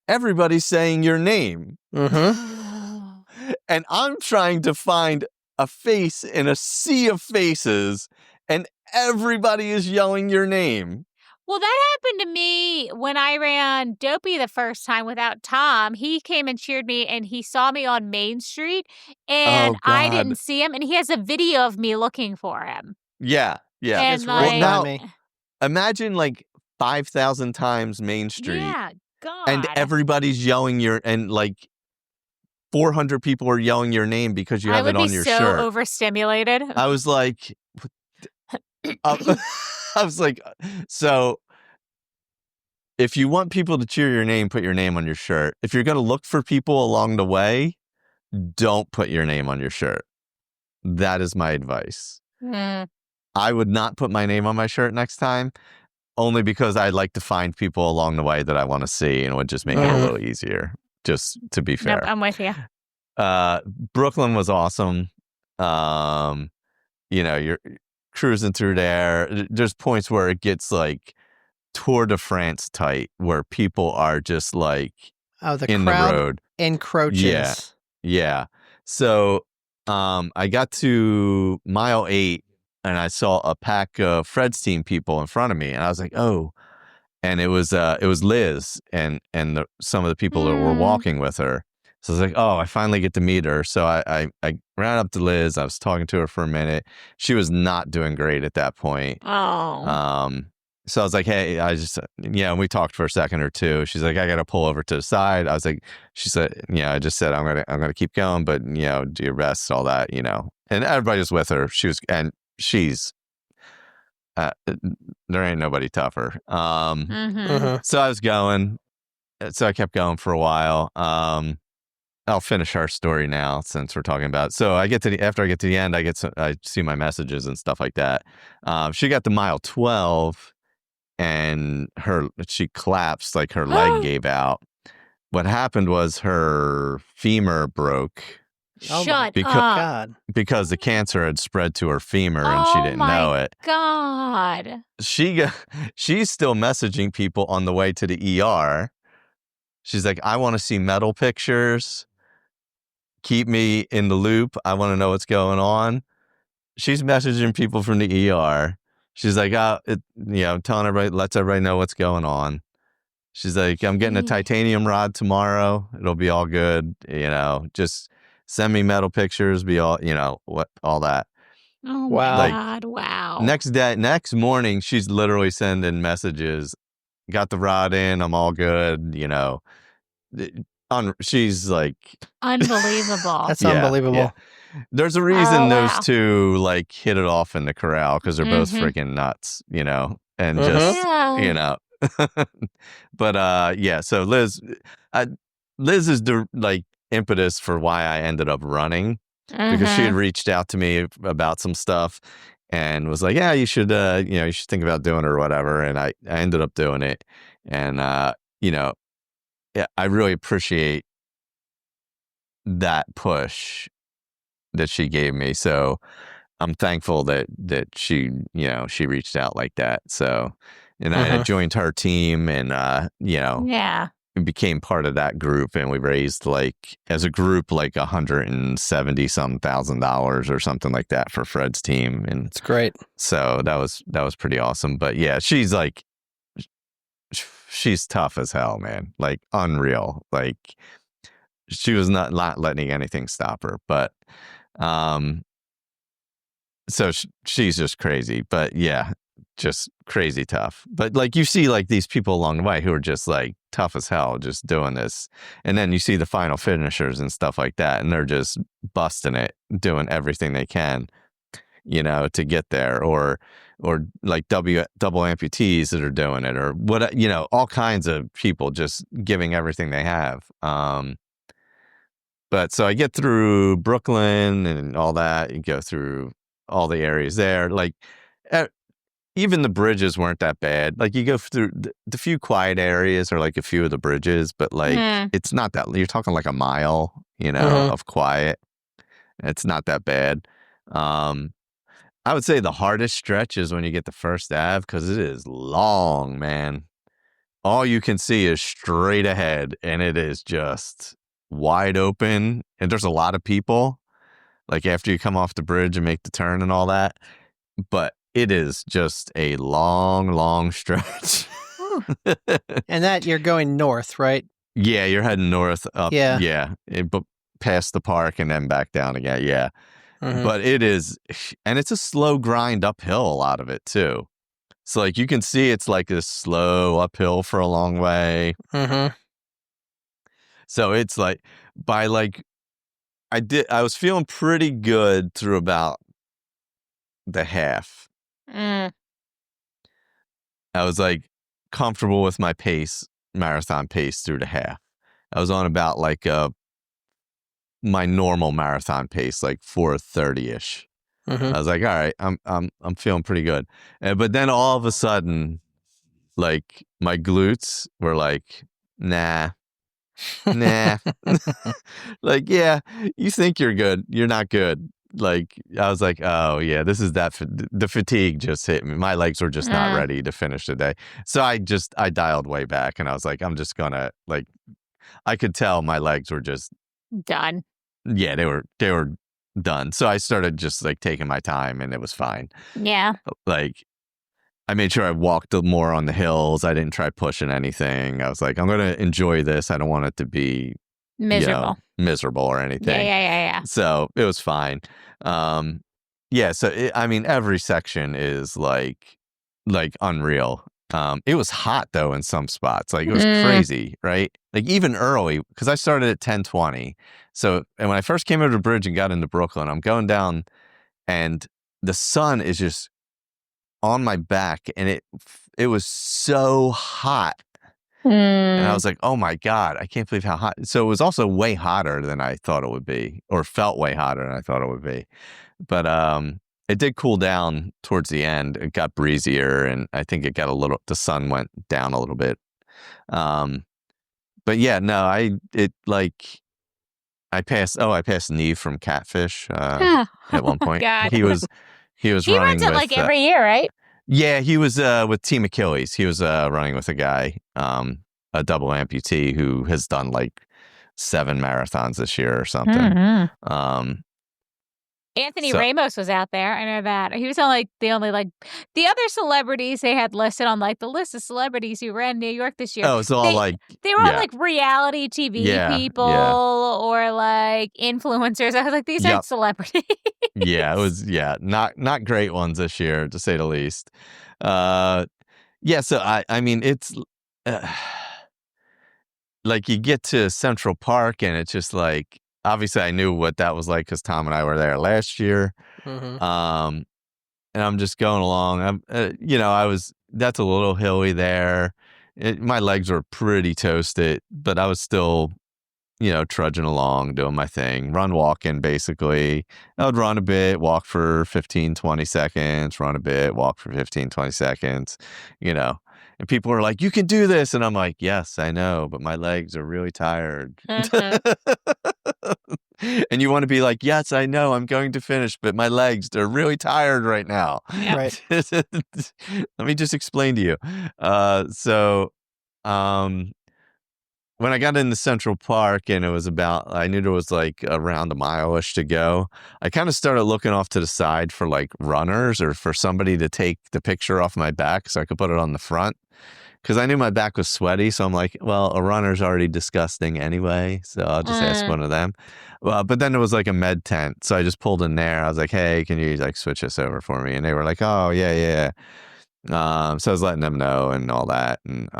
everybody's saying your name. And I'm trying to find a face in a sea of faces, and everybody is yelling your name. Well, that happened to me when I ran Dopey the first time without Tom. He came and cheered me, and he saw me on Main Street, and I didn't see him, and he has a video of me looking for him. Yeah. And imagine like 5,000 times Main Street. Yeah, God. And everybody's yelling and like 400 people are yelling your name because you have it on your shirt. I would be so overstimulated. I was like, so if you want people to cheer your name, put your name on your shirt. If you're going to look for people along the way, don't put your name on your shirt. That is my advice. I would not put my name on my shirt next time, only because I'd like to find people along the way that I want to see, and it would just make it a little easier, just to be fair. Nope, I'm with you. Brooklyn was awesome. You're cruising through there. There's points where it gets like Tour de France tight, where people are just like in the road. Encroaches. Yeah. So I got to mile 8 and I saw a pack of Fred's team people in front of me, and I was like, oh. And it was Liz and some of the people that were walking with her. So I was like, oh, I finally get to meet her. So I ran up to Liz. I was talking to her for a minute. She was not doing great at that point. Oh. So I was like, hey, and we talked for a second or two. She's like, I got to pull over to the side. I was like, she said, I just said, I'm going to keep going, but do your best, all that, and everybody was with her. She's, there ain't nobody tougher. So I was going, so I kept going for a while. I'll finish our story now since we're talking about it. So after I get to the end, I see my messages and stuff like that. She got to mile 12 and she collapsed, like her leg gave out. What happened was her femur broke. Shut up. God. Because the cancer had spread to her femur and she didn't know it. God. She's still messaging people on the way to the ER. She's like, I want to see medal pictures. Keep me in the loop. I want to know what's going on. She's messaging people from the ER. She's like, telling everybody, lets everybody know what's going on. She's like, I'm getting a titanium rod tomorrow. It'll be all good. Just send me medal pictures. Be all, all that. Oh my God! Wow. Next morning, she's literally sending messages. Got the rod in. I'm all good. She's like unbelievable. That's unbelievable. Yeah. There's a reason those two like hit it off in the corral, because they're both freaking nuts, and just but so Liz is the like impetus for why I ended up running, because she had reached out to me about some stuff and was like, yeah, you should think about doing it or whatever, and I ended up doing it, and I really appreciate that push that she gave me. So I'm thankful that she reached out like that. So, and I joined her team, and became part of that group, and we raised as a group $170,000 or something like that for Fred's team, and it's great. So that was pretty awesome. But yeah, she's tough as hell, man. Like unreal. Like she was not letting anything stop her. But so she's just crazy. But yeah, just crazy tough. But you see these people along the way who are just tough as hell, just doing this. And then you see the final finishers and stuff like that, and they're just busting it, doing everything they can, to get there, or double amputees that are doing it, or what, all kinds of people just giving everything they have. But so I get through Brooklyn and all that, and go through all the areas there. Even the bridges weren't that bad. You go through the few quiet areas, or a few of the bridges, but it's not that, you're talking a mile, of quiet. It's not that bad. I would say the hardest stretch is when you get the First Ave, because it is long, man. All you can see is straight ahead, and it is just wide open, and there's a lot of people, after you come off the bridge and make the turn and all that. But it is just a long, long stretch. And that you're going north, right? Yeah, you're heading north up. Yeah. Past the park and then back down again. Yeah. But it is, and it's a slow grind uphill, a lot of it too. So you can see it's this slow uphill for a long way. So it's I was feeling pretty good through about the half. I was comfortable with my marathon pace through the half. I was on about like my normal marathon pace, like 4:30-ish. I was like, all right, I'm feeling pretty good. But then all of a sudden, like my glutes were like, nah. Like, yeah, you think you're good. You're not good. Like, I was like, oh yeah, this is the fatigue just hit me. My legs were just not ready to finish the day. So I dialed way back and I was like, I'm just gonna like, I could tell my legs were just done. Yeah, they were done. So I started just like taking my time and it was fine. Yeah. Like, I made sure I walked more on the hills. I didn't try pushing anything. I was like, I'm going to enjoy this. I don't want it to be miserable, miserable or anything. Yeah. So it was fine. Yeah. So every section is like unreal. It was hot though in some spots. Like it was crazy, right? Like even early, because I started at 10:20. So, and when I first came over the bridge and got into Brooklyn, I'm going down, and the sun is just on my back, and it was so hot. And I was like, oh my God, I can't believe how hot. So it was also way hotter than I thought it would be, or felt way hotter than I thought it would be. But it did cool down towards the end. It got breezier, and I think it got the sun went down a little bit. But yeah, no, I passed Neve from Catfish at one point. God. He was running runs it with, like every year, right? Yeah, he was with Team Achilles. He was running with a guy, a double amputee who has done like 7 marathons this year or something. Anthony Ramos was out there. I know that. He was on like the other celebrities they had listed on like the list of celebrities who ran New York this year. Oh, it's all they were all like reality TV people or like influencers. I was like, these aren't celebrities. Yeah, it was not great ones this year, to say the least. Yeah, so I mean it's like you get to Central Park and it's just like, obviously I knew what that was like because Tom and I were there last year. And I'm just going along. That's a little hilly there. My legs were pretty toasted, but I was still, trudging along, doing my thing, walking basically. I would run a bit, walk for 15, 20 seconds, run a bit, walk for 15, 20 seconds, And people were like, you can do this. And I'm like, yes, I know, but my legs are really tired. And you want to be like, yes, I know, I'm going to finish, but my legs, they're really tired right now. Yep. Right. Let me just explain to you. When I got into Central Park and I knew there was like around a mile-ish to go, I kind of started looking off to the side for like runners or for somebody to take the picture off my back so I could put it on the front. Because I knew my back was sweaty, so I'm like, well, a runner's already disgusting anyway, so I'll just ask one of them. Well, but then there was like a med tent, so I just pulled in there. I was like, hey, can you like switch this over for me? And they were like, oh, yeah. So I was letting them know and all that. And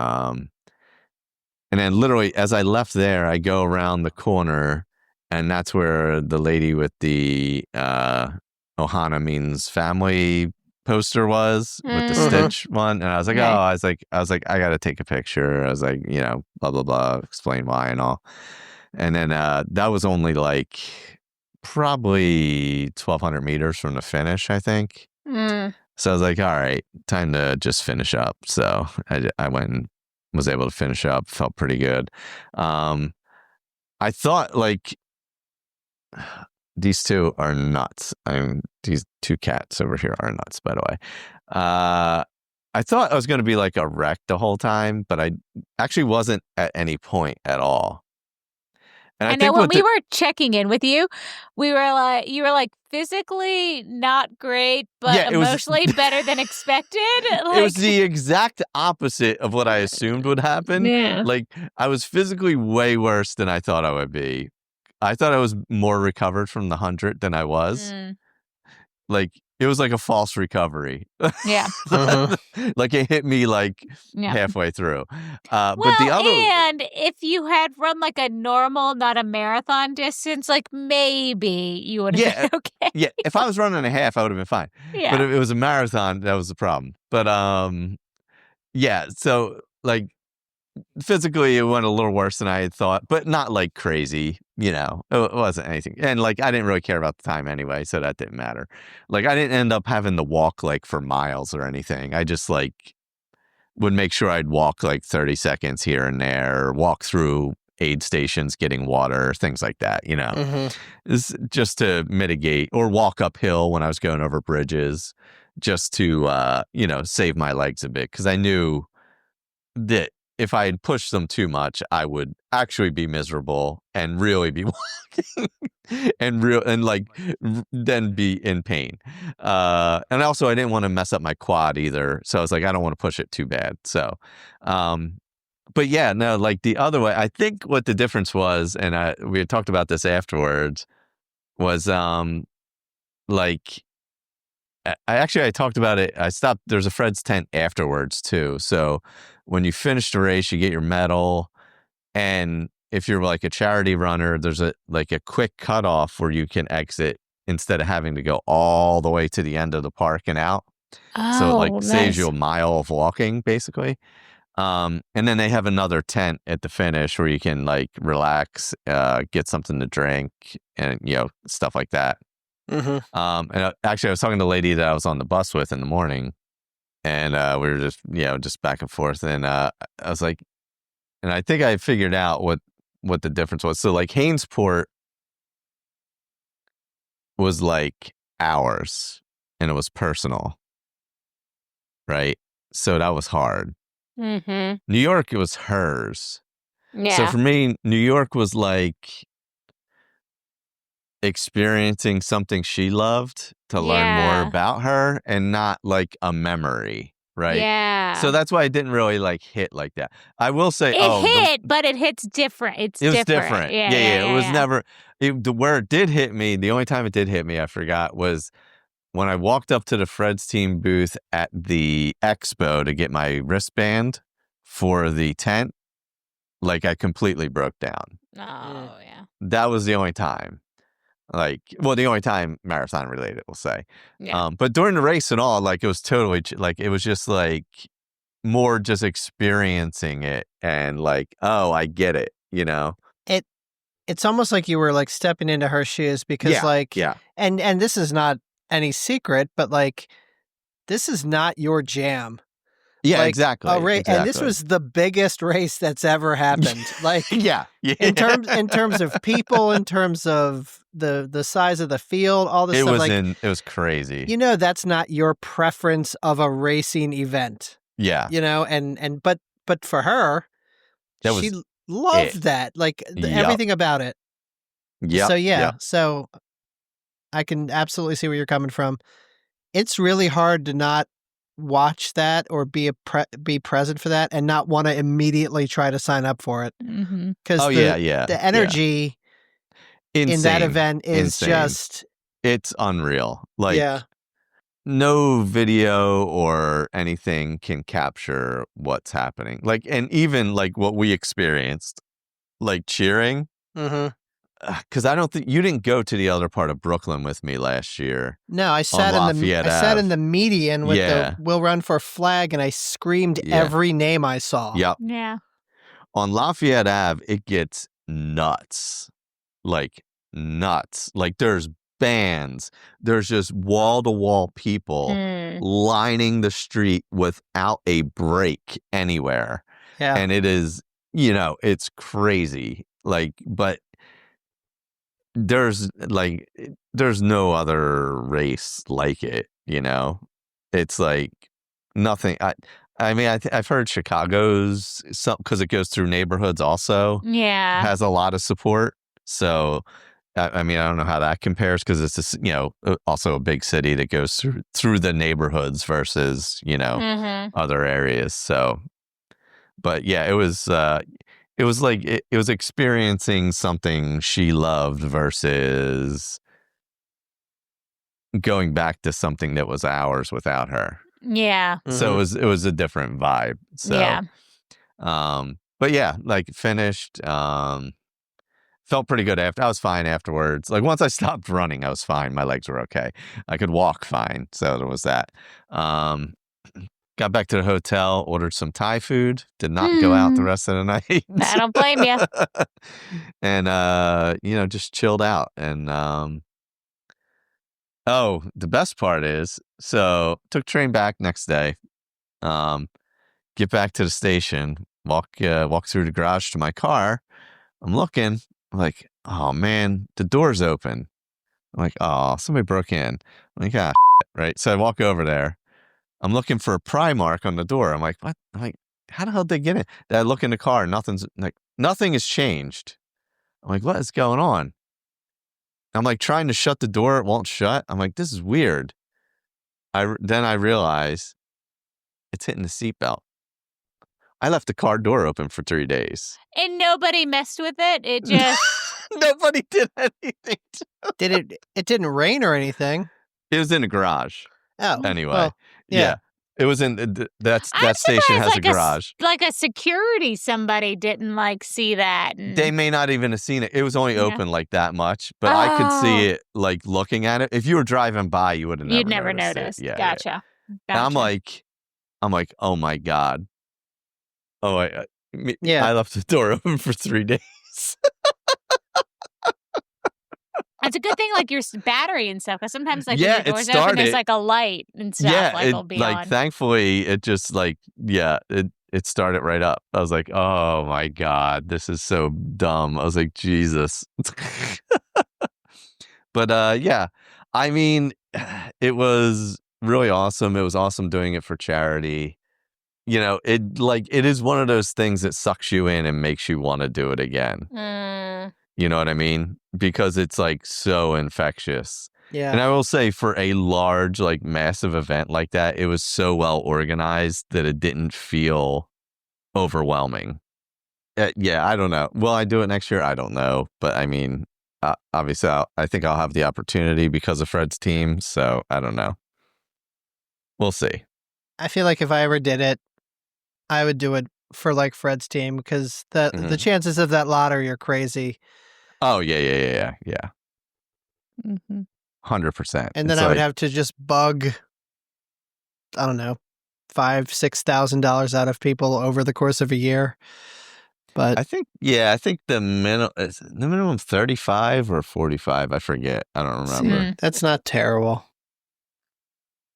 then literally as I left there, I go around the corner, and that's where the lady with the Ohana means family poster was with the Stitch one. And I was like, I was like, I got to take a picture. I was like, blah, blah, blah, explain why and all. And then that was only like probably 1,200 meters from the finish, I think. So I was like, all right, time to just finish up. So I went and was able to finish up, felt pretty good. I thought like these two are nuts. These 2 cats over here are nuts, by the way. I thought I was going to be like a wreck the whole time, but I actually wasn't at any point at all. And I know when we were checking in with you, you were like physically not great, but emotionally better than expected. It was the exact opposite of what I assumed would happen. Yeah. Like I was physically way worse than I thought I would be. I thought I was more recovered from the 100 than I was. Like it was like a false recovery. Yeah. Like it hit me like halfway through. But and if you had run like a normal, not a marathon distance, like maybe you would have been okay. Yeah. If I was running a half, I would have been fine. Yeah. But if it was a marathon, that was the problem. But yeah. So like physically, it went a little worse than I had thought, but not like crazy. It wasn't anything. And like, I didn't really care about the time anyway, so that didn't matter. Like, I didn't end up having to walk like for miles or anything. I just like would make sure I'd walk like 30 seconds here and there, or walk through aid stations getting water, things like that, It's just to mitigate, or walk uphill when I was going over bridges, just to, save my legs a bit. Because I knew that if I had pushed them too much, I would actually be miserable and really be walking then be in pain. And also I didn't want to mess up my quad either. So I was like, I don't want to push it too bad. So, but yeah, no, like the other way, I think what the difference was, and we had talked about this afterwards, was like, I talked about it. I stopped. There's a Fred's tent afterwards too. So when you finish the race, you get your medal. And if you're like a charity runner, there's a quick cutoff where you can exit instead of having to go all the way to the end of the park and out. So it like saves you a mile of walking basically. And then they have another tent at the finish where you can like relax, get something to drink and, stuff like that. Mm-hmm. And actually I was talking to the lady that I was on the bus with in the morning, and we were just back and forth. And I was like, and I think I figured out what the difference was. So like Hainesport was like ours and it was personal. Right. So that was hard. Mm-hmm. New York, it was hers. Yeah. So for me, New York was like experiencing something she loved to learn more about her, and not like a memory, right? Yeah. So that's why it didn't really like hit like that. I will say, but it hits different. It was different. Yeah. It was never where it did hit me. The only time it did hit me, I forgot, was when I walked up to the Fred's team booth at the expo to get my wristband for the tent. Like I completely broke down. Oh yeah. That was the only time. The only time marathon related, we'll say. Yeah. But during the race and all, like it was totally like, it was just like more just experiencing it and like, oh, I get it, It's almost like you were like stepping into her shoes, because and this is not any secret, but like this is not your jam. Yeah, like, exactly. And this was the biggest race that's ever happened. Like, in terms of people, in terms of the size of the field, all this stuff. It was crazy. That's not your preference of a racing event. Yeah. But for her, she loved that. Like everything about it. Yeah. So so I can absolutely see where you're coming from. It's really hard to not watch that or be present for that and not want to immediately try to sign up for it. Because the energy in that event is just, it's unreal. Like no video or anything can capture what's happening. Like, and even like what we experienced, like cheering. Because I don't think you didn't go to the other part of Brooklyn with me last year. No, I sat in the median with the "We'll Run for" flag, and I screamed every name I saw. Yep. Yeah. On Lafayette Ave, it gets nuts, like nuts. Like there's bands, there's just wall to wall people lining the street without a break anywhere. Yeah, and it is, it's crazy. Like, but there's no other race like it, it's like nothing. I mean, I've heard Chicago's, because it goes through neighborhoods also, has a lot of support. So I mean, I don't know how that compares, because it's also a big city that goes through the neighborhoods versus other areas. So, but yeah, it was like it was experiencing something she loved versus going back to something that was ours without her. Yeah. So it was a different vibe. So but yeah, like finished, felt pretty good after. I was fine afterwards. Like once I stopped running, I was fine. My legs were okay. I could walk fine. So there was that. Got back to the hotel, ordered some Thai food, did not go out the rest of the night. I don't blame you. And, just chilled out. And, the best part is, so took train back next day, get back to the station, walk through the garage to my car. I'm looking, I'm like, oh man, the door's open. I'm like, oh, somebody broke in. I'm like, shit, right? So I walk over there. I'm looking for a pry mark on the door. I'm like, what? I'm like, how the hell did they get in? Then I look in the car. Nothing has changed. I'm like, what is going on? I'm like trying to shut the door. It won't shut. I'm like, this is weird. Then I realize it's hitting the seatbelt. I left the car door open for 3 days. And nobody messed with it? It just... Nobody did anything. It didn't rain or anything. It was in the garage. Oh. Anyway. Well, yeah. It was in that station has a garage. Like a security, somebody didn't see that. They may not even have seen it. It was only open like that much, but I could see it looking at it. If you were driving by, you would have never You'd never noticed. noticed. Yeah, gotcha. And I'm like, oh my God. Oh, I left the door open for 3 days. It's a good thing, your battery and stuff, because sometimes, when the door's open, there's, a light and stuff, will be on. Thankfully, it just, it started right up. I was like, oh, my God, this is so dumb. I was like, Jesus. But, I mean, it was really awesome. It was awesome doing it for charity. It is one of those things that sucks you in and makes you want to do it again. You know what I mean? Because it's so infectious. Yeah. And I will say, for a large, massive event like that, it was so well organized that it didn't feel overwhelming. I don't know. Will I do it next year? I don't know. But I mean, obviously, I think I'll have the opportunity because of Fred's team. So I don't know. We'll see. I feel like if I ever did it, I would do it for Fred's team, because the chances of that lottery are crazy. Oh, yeah. 100%. And then I would have to just bug, I don't know, $5,000-$6,000 out of people over the course of a year. But I think the minimum 35 or 45. I forget. I don't remember. That's not terrible.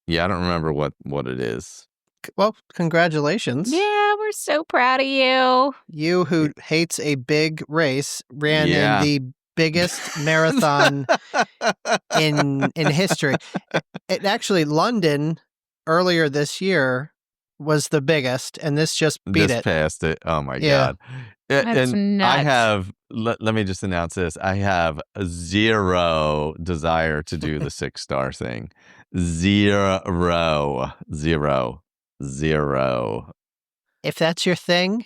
Yeah, I don't remember what it is. Well, congratulations. Yeah, we're so proud of you. You, who hates a big race, ran in the biggest marathon in history. It actually, London earlier this year was the biggest, and this just beat it. Passed it. Oh my God. That's nuts. I have, let me just announce this. I have zero desire to do the 6-star thing. Zero. If that's your thing,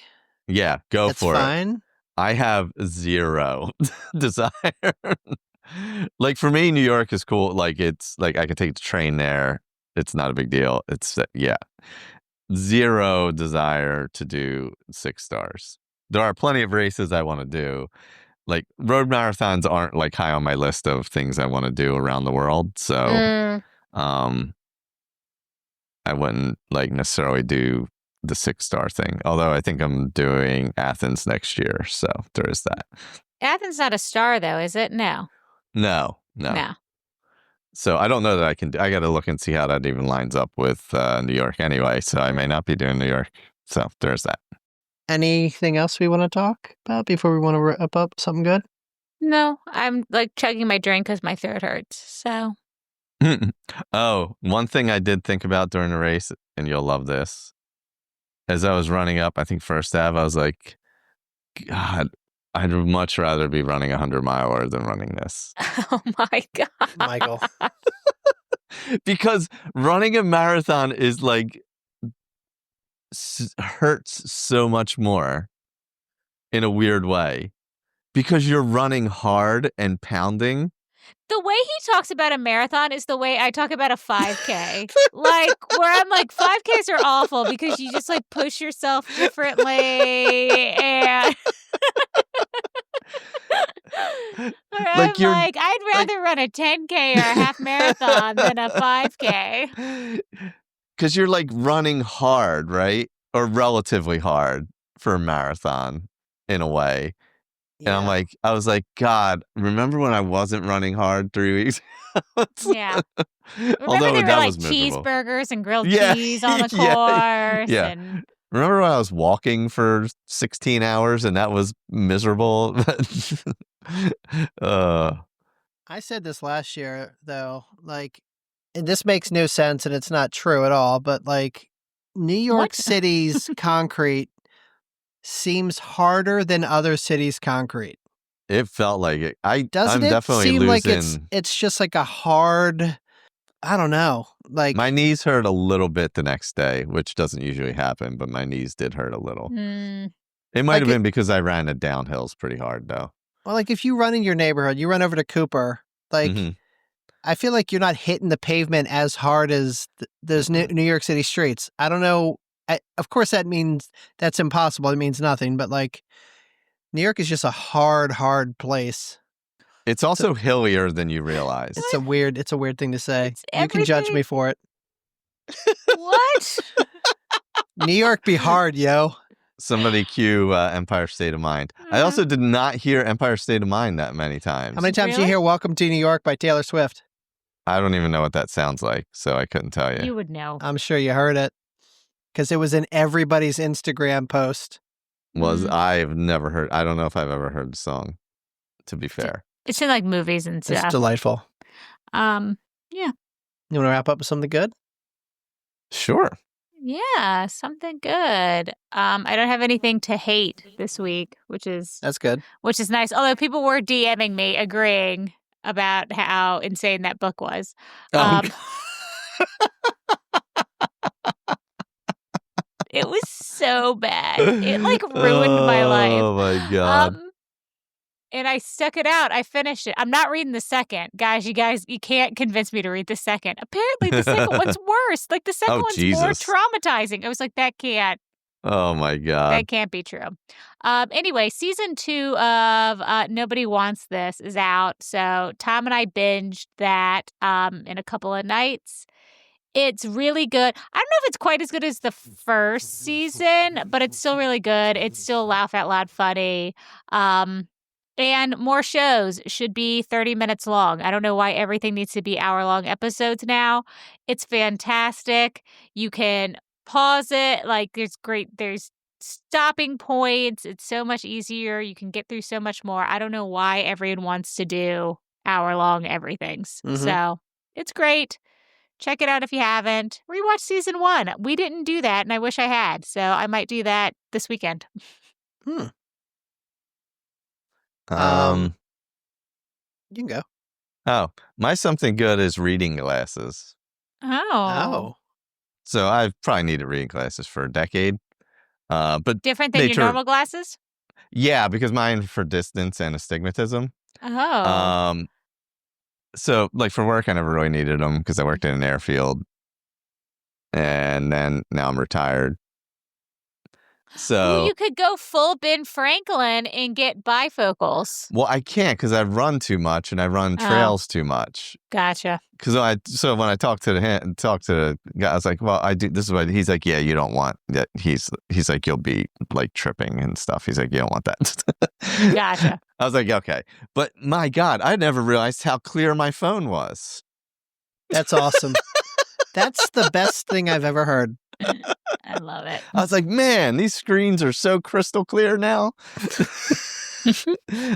go that's for fine. it. I have zero desire. For me, New York is cool. It's I can take the train there. It's not a big deal. It's zero desire to do 6 stars. There are plenty of races I want to do. Road marathons aren't high on my list of things I want to do around the world. So, I wouldn't necessarily do the 6-star thing. Although I think I'm doing Athens next year, so there is that. Athens not a star though, is it? No. So I don't know that I can. I got to look and see how that even lines up with New York anyway. So I may not be doing New York. So there's that. Anything else we want to talk about before we want to wrap up? Something good? No, I'm chugging my drink because my throat hurts. So. Oh, one thing I did think about during the race, and you'll love this. As I was running up, I think first Ave, I was like, God, I'd much rather be running 100-miler than running this. Oh my God, Michael. Because running a marathon is hurts so much more in a weird way, because you're running hard and pounding. The way he talks about a marathon is the way I talk about a 5K. Where I'm 5Ks are awful because you just push yourself differently, and I'd rather run a 10K or a half marathon than a 5K. because you're like running hard, right? Or relatively hard for a marathon in a way. Yeah. And I was like, God, remember when I wasn't running hard 3 weeks ago? Yeah. Remember Although there were that like was miserable. cheeseburgers and grilled cheese on the course. Yeah. And remember when I was walking for 16 hours and that was miserable? I said this last year, though, and this makes no sense and it's not true at all, but New York City's concrete seems harder than other cities' concrete. It felt like it. I'm Doesn't it definitely seem losing. like it's just like a hard, I don't know. My knees hurt a little bit the next day, which doesn't usually happen, but my knees did hurt a little. It might have been because I ran the downhills pretty hard, though. Well, if you run in your neighborhood, you run over to Cooper, I feel like you're not hitting the pavement as hard as those New York City streets. I don't know. Of course, that means that's impossible. It means nothing. But New York is just a hard place. It's also hillier than you realize. It's a weird thing to say. You can judge me for it. What? New York be hard, yo. Somebody cue Empire State of Mind. I also did not hear Empire State of Mind that many times. How many times do you hear Welcome to New York by Taylor Swift? I don't even know what that sounds like, so I couldn't tell you. You would know. I'm sure you heard it because it was in everybody's Instagram post. I've never heard. I don't know if I've ever heard the song, to be fair. It's in movies and stuff. It's delightful. Yeah. You want to wrap up with something good? Sure. Yeah, something good. I don't have anything to hate this week, that's good. Which is nice. Although people were DMing me agreeing about how insane that book was. It was so bad. It ruined my life. Oh my God. And I stuck it out. I finished it. I'm not reading the second. Guys, you can't convince me to read the second. Apparently the second one's worse. The second one's more traumatizing. I was like, that can't. Oh my God. That can't be true. Anyway, season 2 of Nobody Wants This is out. So Tom and I binged that in a couple of nights. It's really good. I don't know if it's quite as good as the first season, but it's still really good. It's still laugh out loud funny. And more shows should be 30 minutes long. I don't know why everything needs to be hour-long episodes now. It's fantastic. You can pause it. There's stopping points. It's so much easier. You can get through so much more. I don't know why everyone wants to do hour-long everythings. So it's great. Check it out if you haven't. Rewatch season 1. We didn't do that, and I wish I had. So I might do that this weekend. You can go. Oh, my something good is reading glasses. Oh. So I've probably needed reading glasses for a decade. But different than your normal glasses? Yeah, because mine for distance and astigmatism. Oh. So for work, I never really needed them because I worked in an airfield. And then now I'm retired. So you could go full Ben Franklin and get bifocals. Well, I can't because I run too much and I run trails too much. Gotcha. Because when I talked to the guy, I was like, "Well, I do. This is what he's like. Yeah, you don't want that." He's like, "You'll be tripping and stuff." He's like, "You don't want that." Gotcha. I was like, "Okay," but my God, I never realized how clear my phone was. That's awesome. That's the best thing I've ever heard. I love it. I was like, man, these screens are so crystal clear now.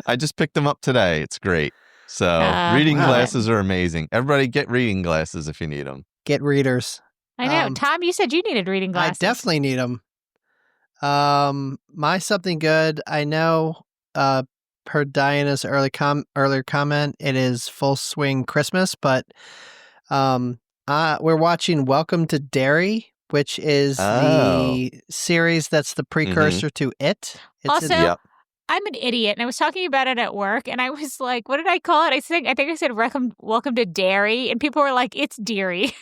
I just picked them up today. It's great. So reading glasses are amazing. Everybody get reading glasses if you need them. Get readers. I know. Tom, you said you needed reading glasses. I definitely need them. My something good, I know per Diana's earlier comment, it is full swing Christmas, but we're watching Welcome to Derry, which is the series that's the precursor to It. It's I'm an idiot, and I was talking about it at work, and I was like, what did I call it? I think I said Welcome to Derry, and people were like, it's Deary.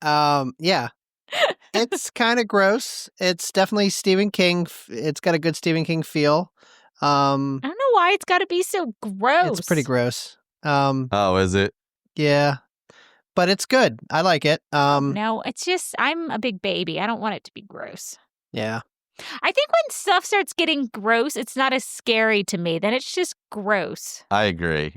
Yeah. It's kind of gross. It's definitely Stephen King. It's got a good Stephen King feel. I don't know why it's got to be so gross. It's pretty gross. Is it? Yeah. but it's good. I like it. No, it's just I'm a big baby. I don't want it to be gross. Yeah. I think when stuff starts getting gross, it's not as scary to me. Then it's just gross. I agree.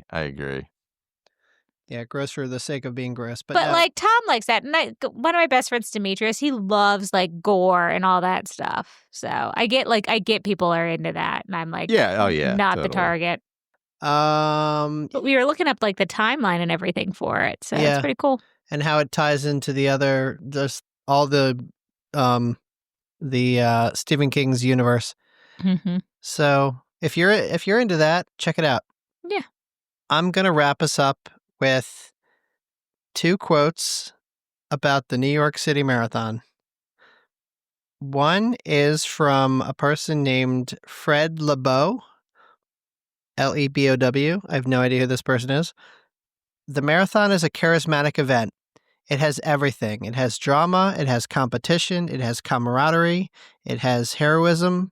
Yeah, gross for the sake of being gross. But no. Like Tom likes that. And one of my best friends, Demetrius, he loves like gore and all that stuff. So I get people are into that. And I'm like, not totally. The target. But we were looking up like the timeline and everything for it. So it's pretty cool. And how it ties into the other, just all the Stephen King's universe. Mm-hmm. So if you're into that, check it out. Yeah. I'm going to wrap us up with 2 quotes about the New York City Marathon. One is from a person named Fred Lebow, Lebow. I have no idea who this person is. The marathon is a charismatic event. It has everything. It has drama. It has competition. It has camaraderie. It has heroism.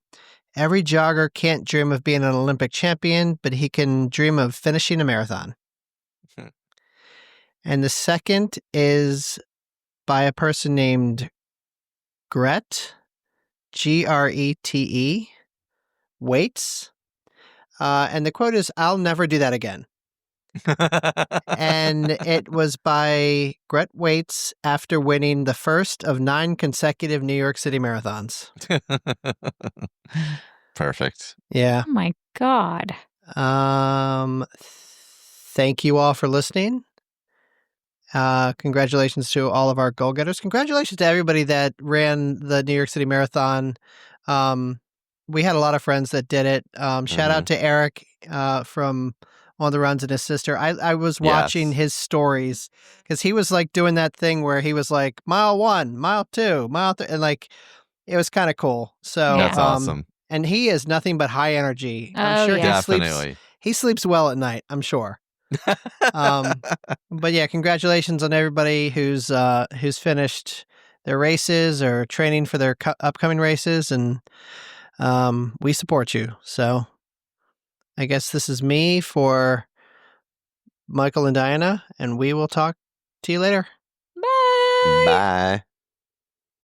Every jogger can't dream of being an Olympic champion, but he can dream of finishing a marathon. And the second is by a person named Grete, Grete, Waits. And the quote is, "I'll never do that again." And it was by Grete Waits after winning the first of 9 consecutive New York City marathons. Perfect. Yeah. Oh my God. Thank you all for listening. Congratulations to all of our goal getters. Congratulations to everybody that ran the New York City Marathon. We had a lot of friends that did it. Shout out to Eric from one of the runs and his sister. I was watching his stories because he was like doing that thing where he was like mile 1, mile 2, mile 3, and like it was kind of cool. So that's awesome. And he is nothing but high energy. I'm sure he sleeps well at night. I'm sure. But yeah, congratulations on everybody who's finished their races or training for their upcoming races, and we support you. So I guess this is me for Michael and Diana, and we will talk to you later. Bye. Bye.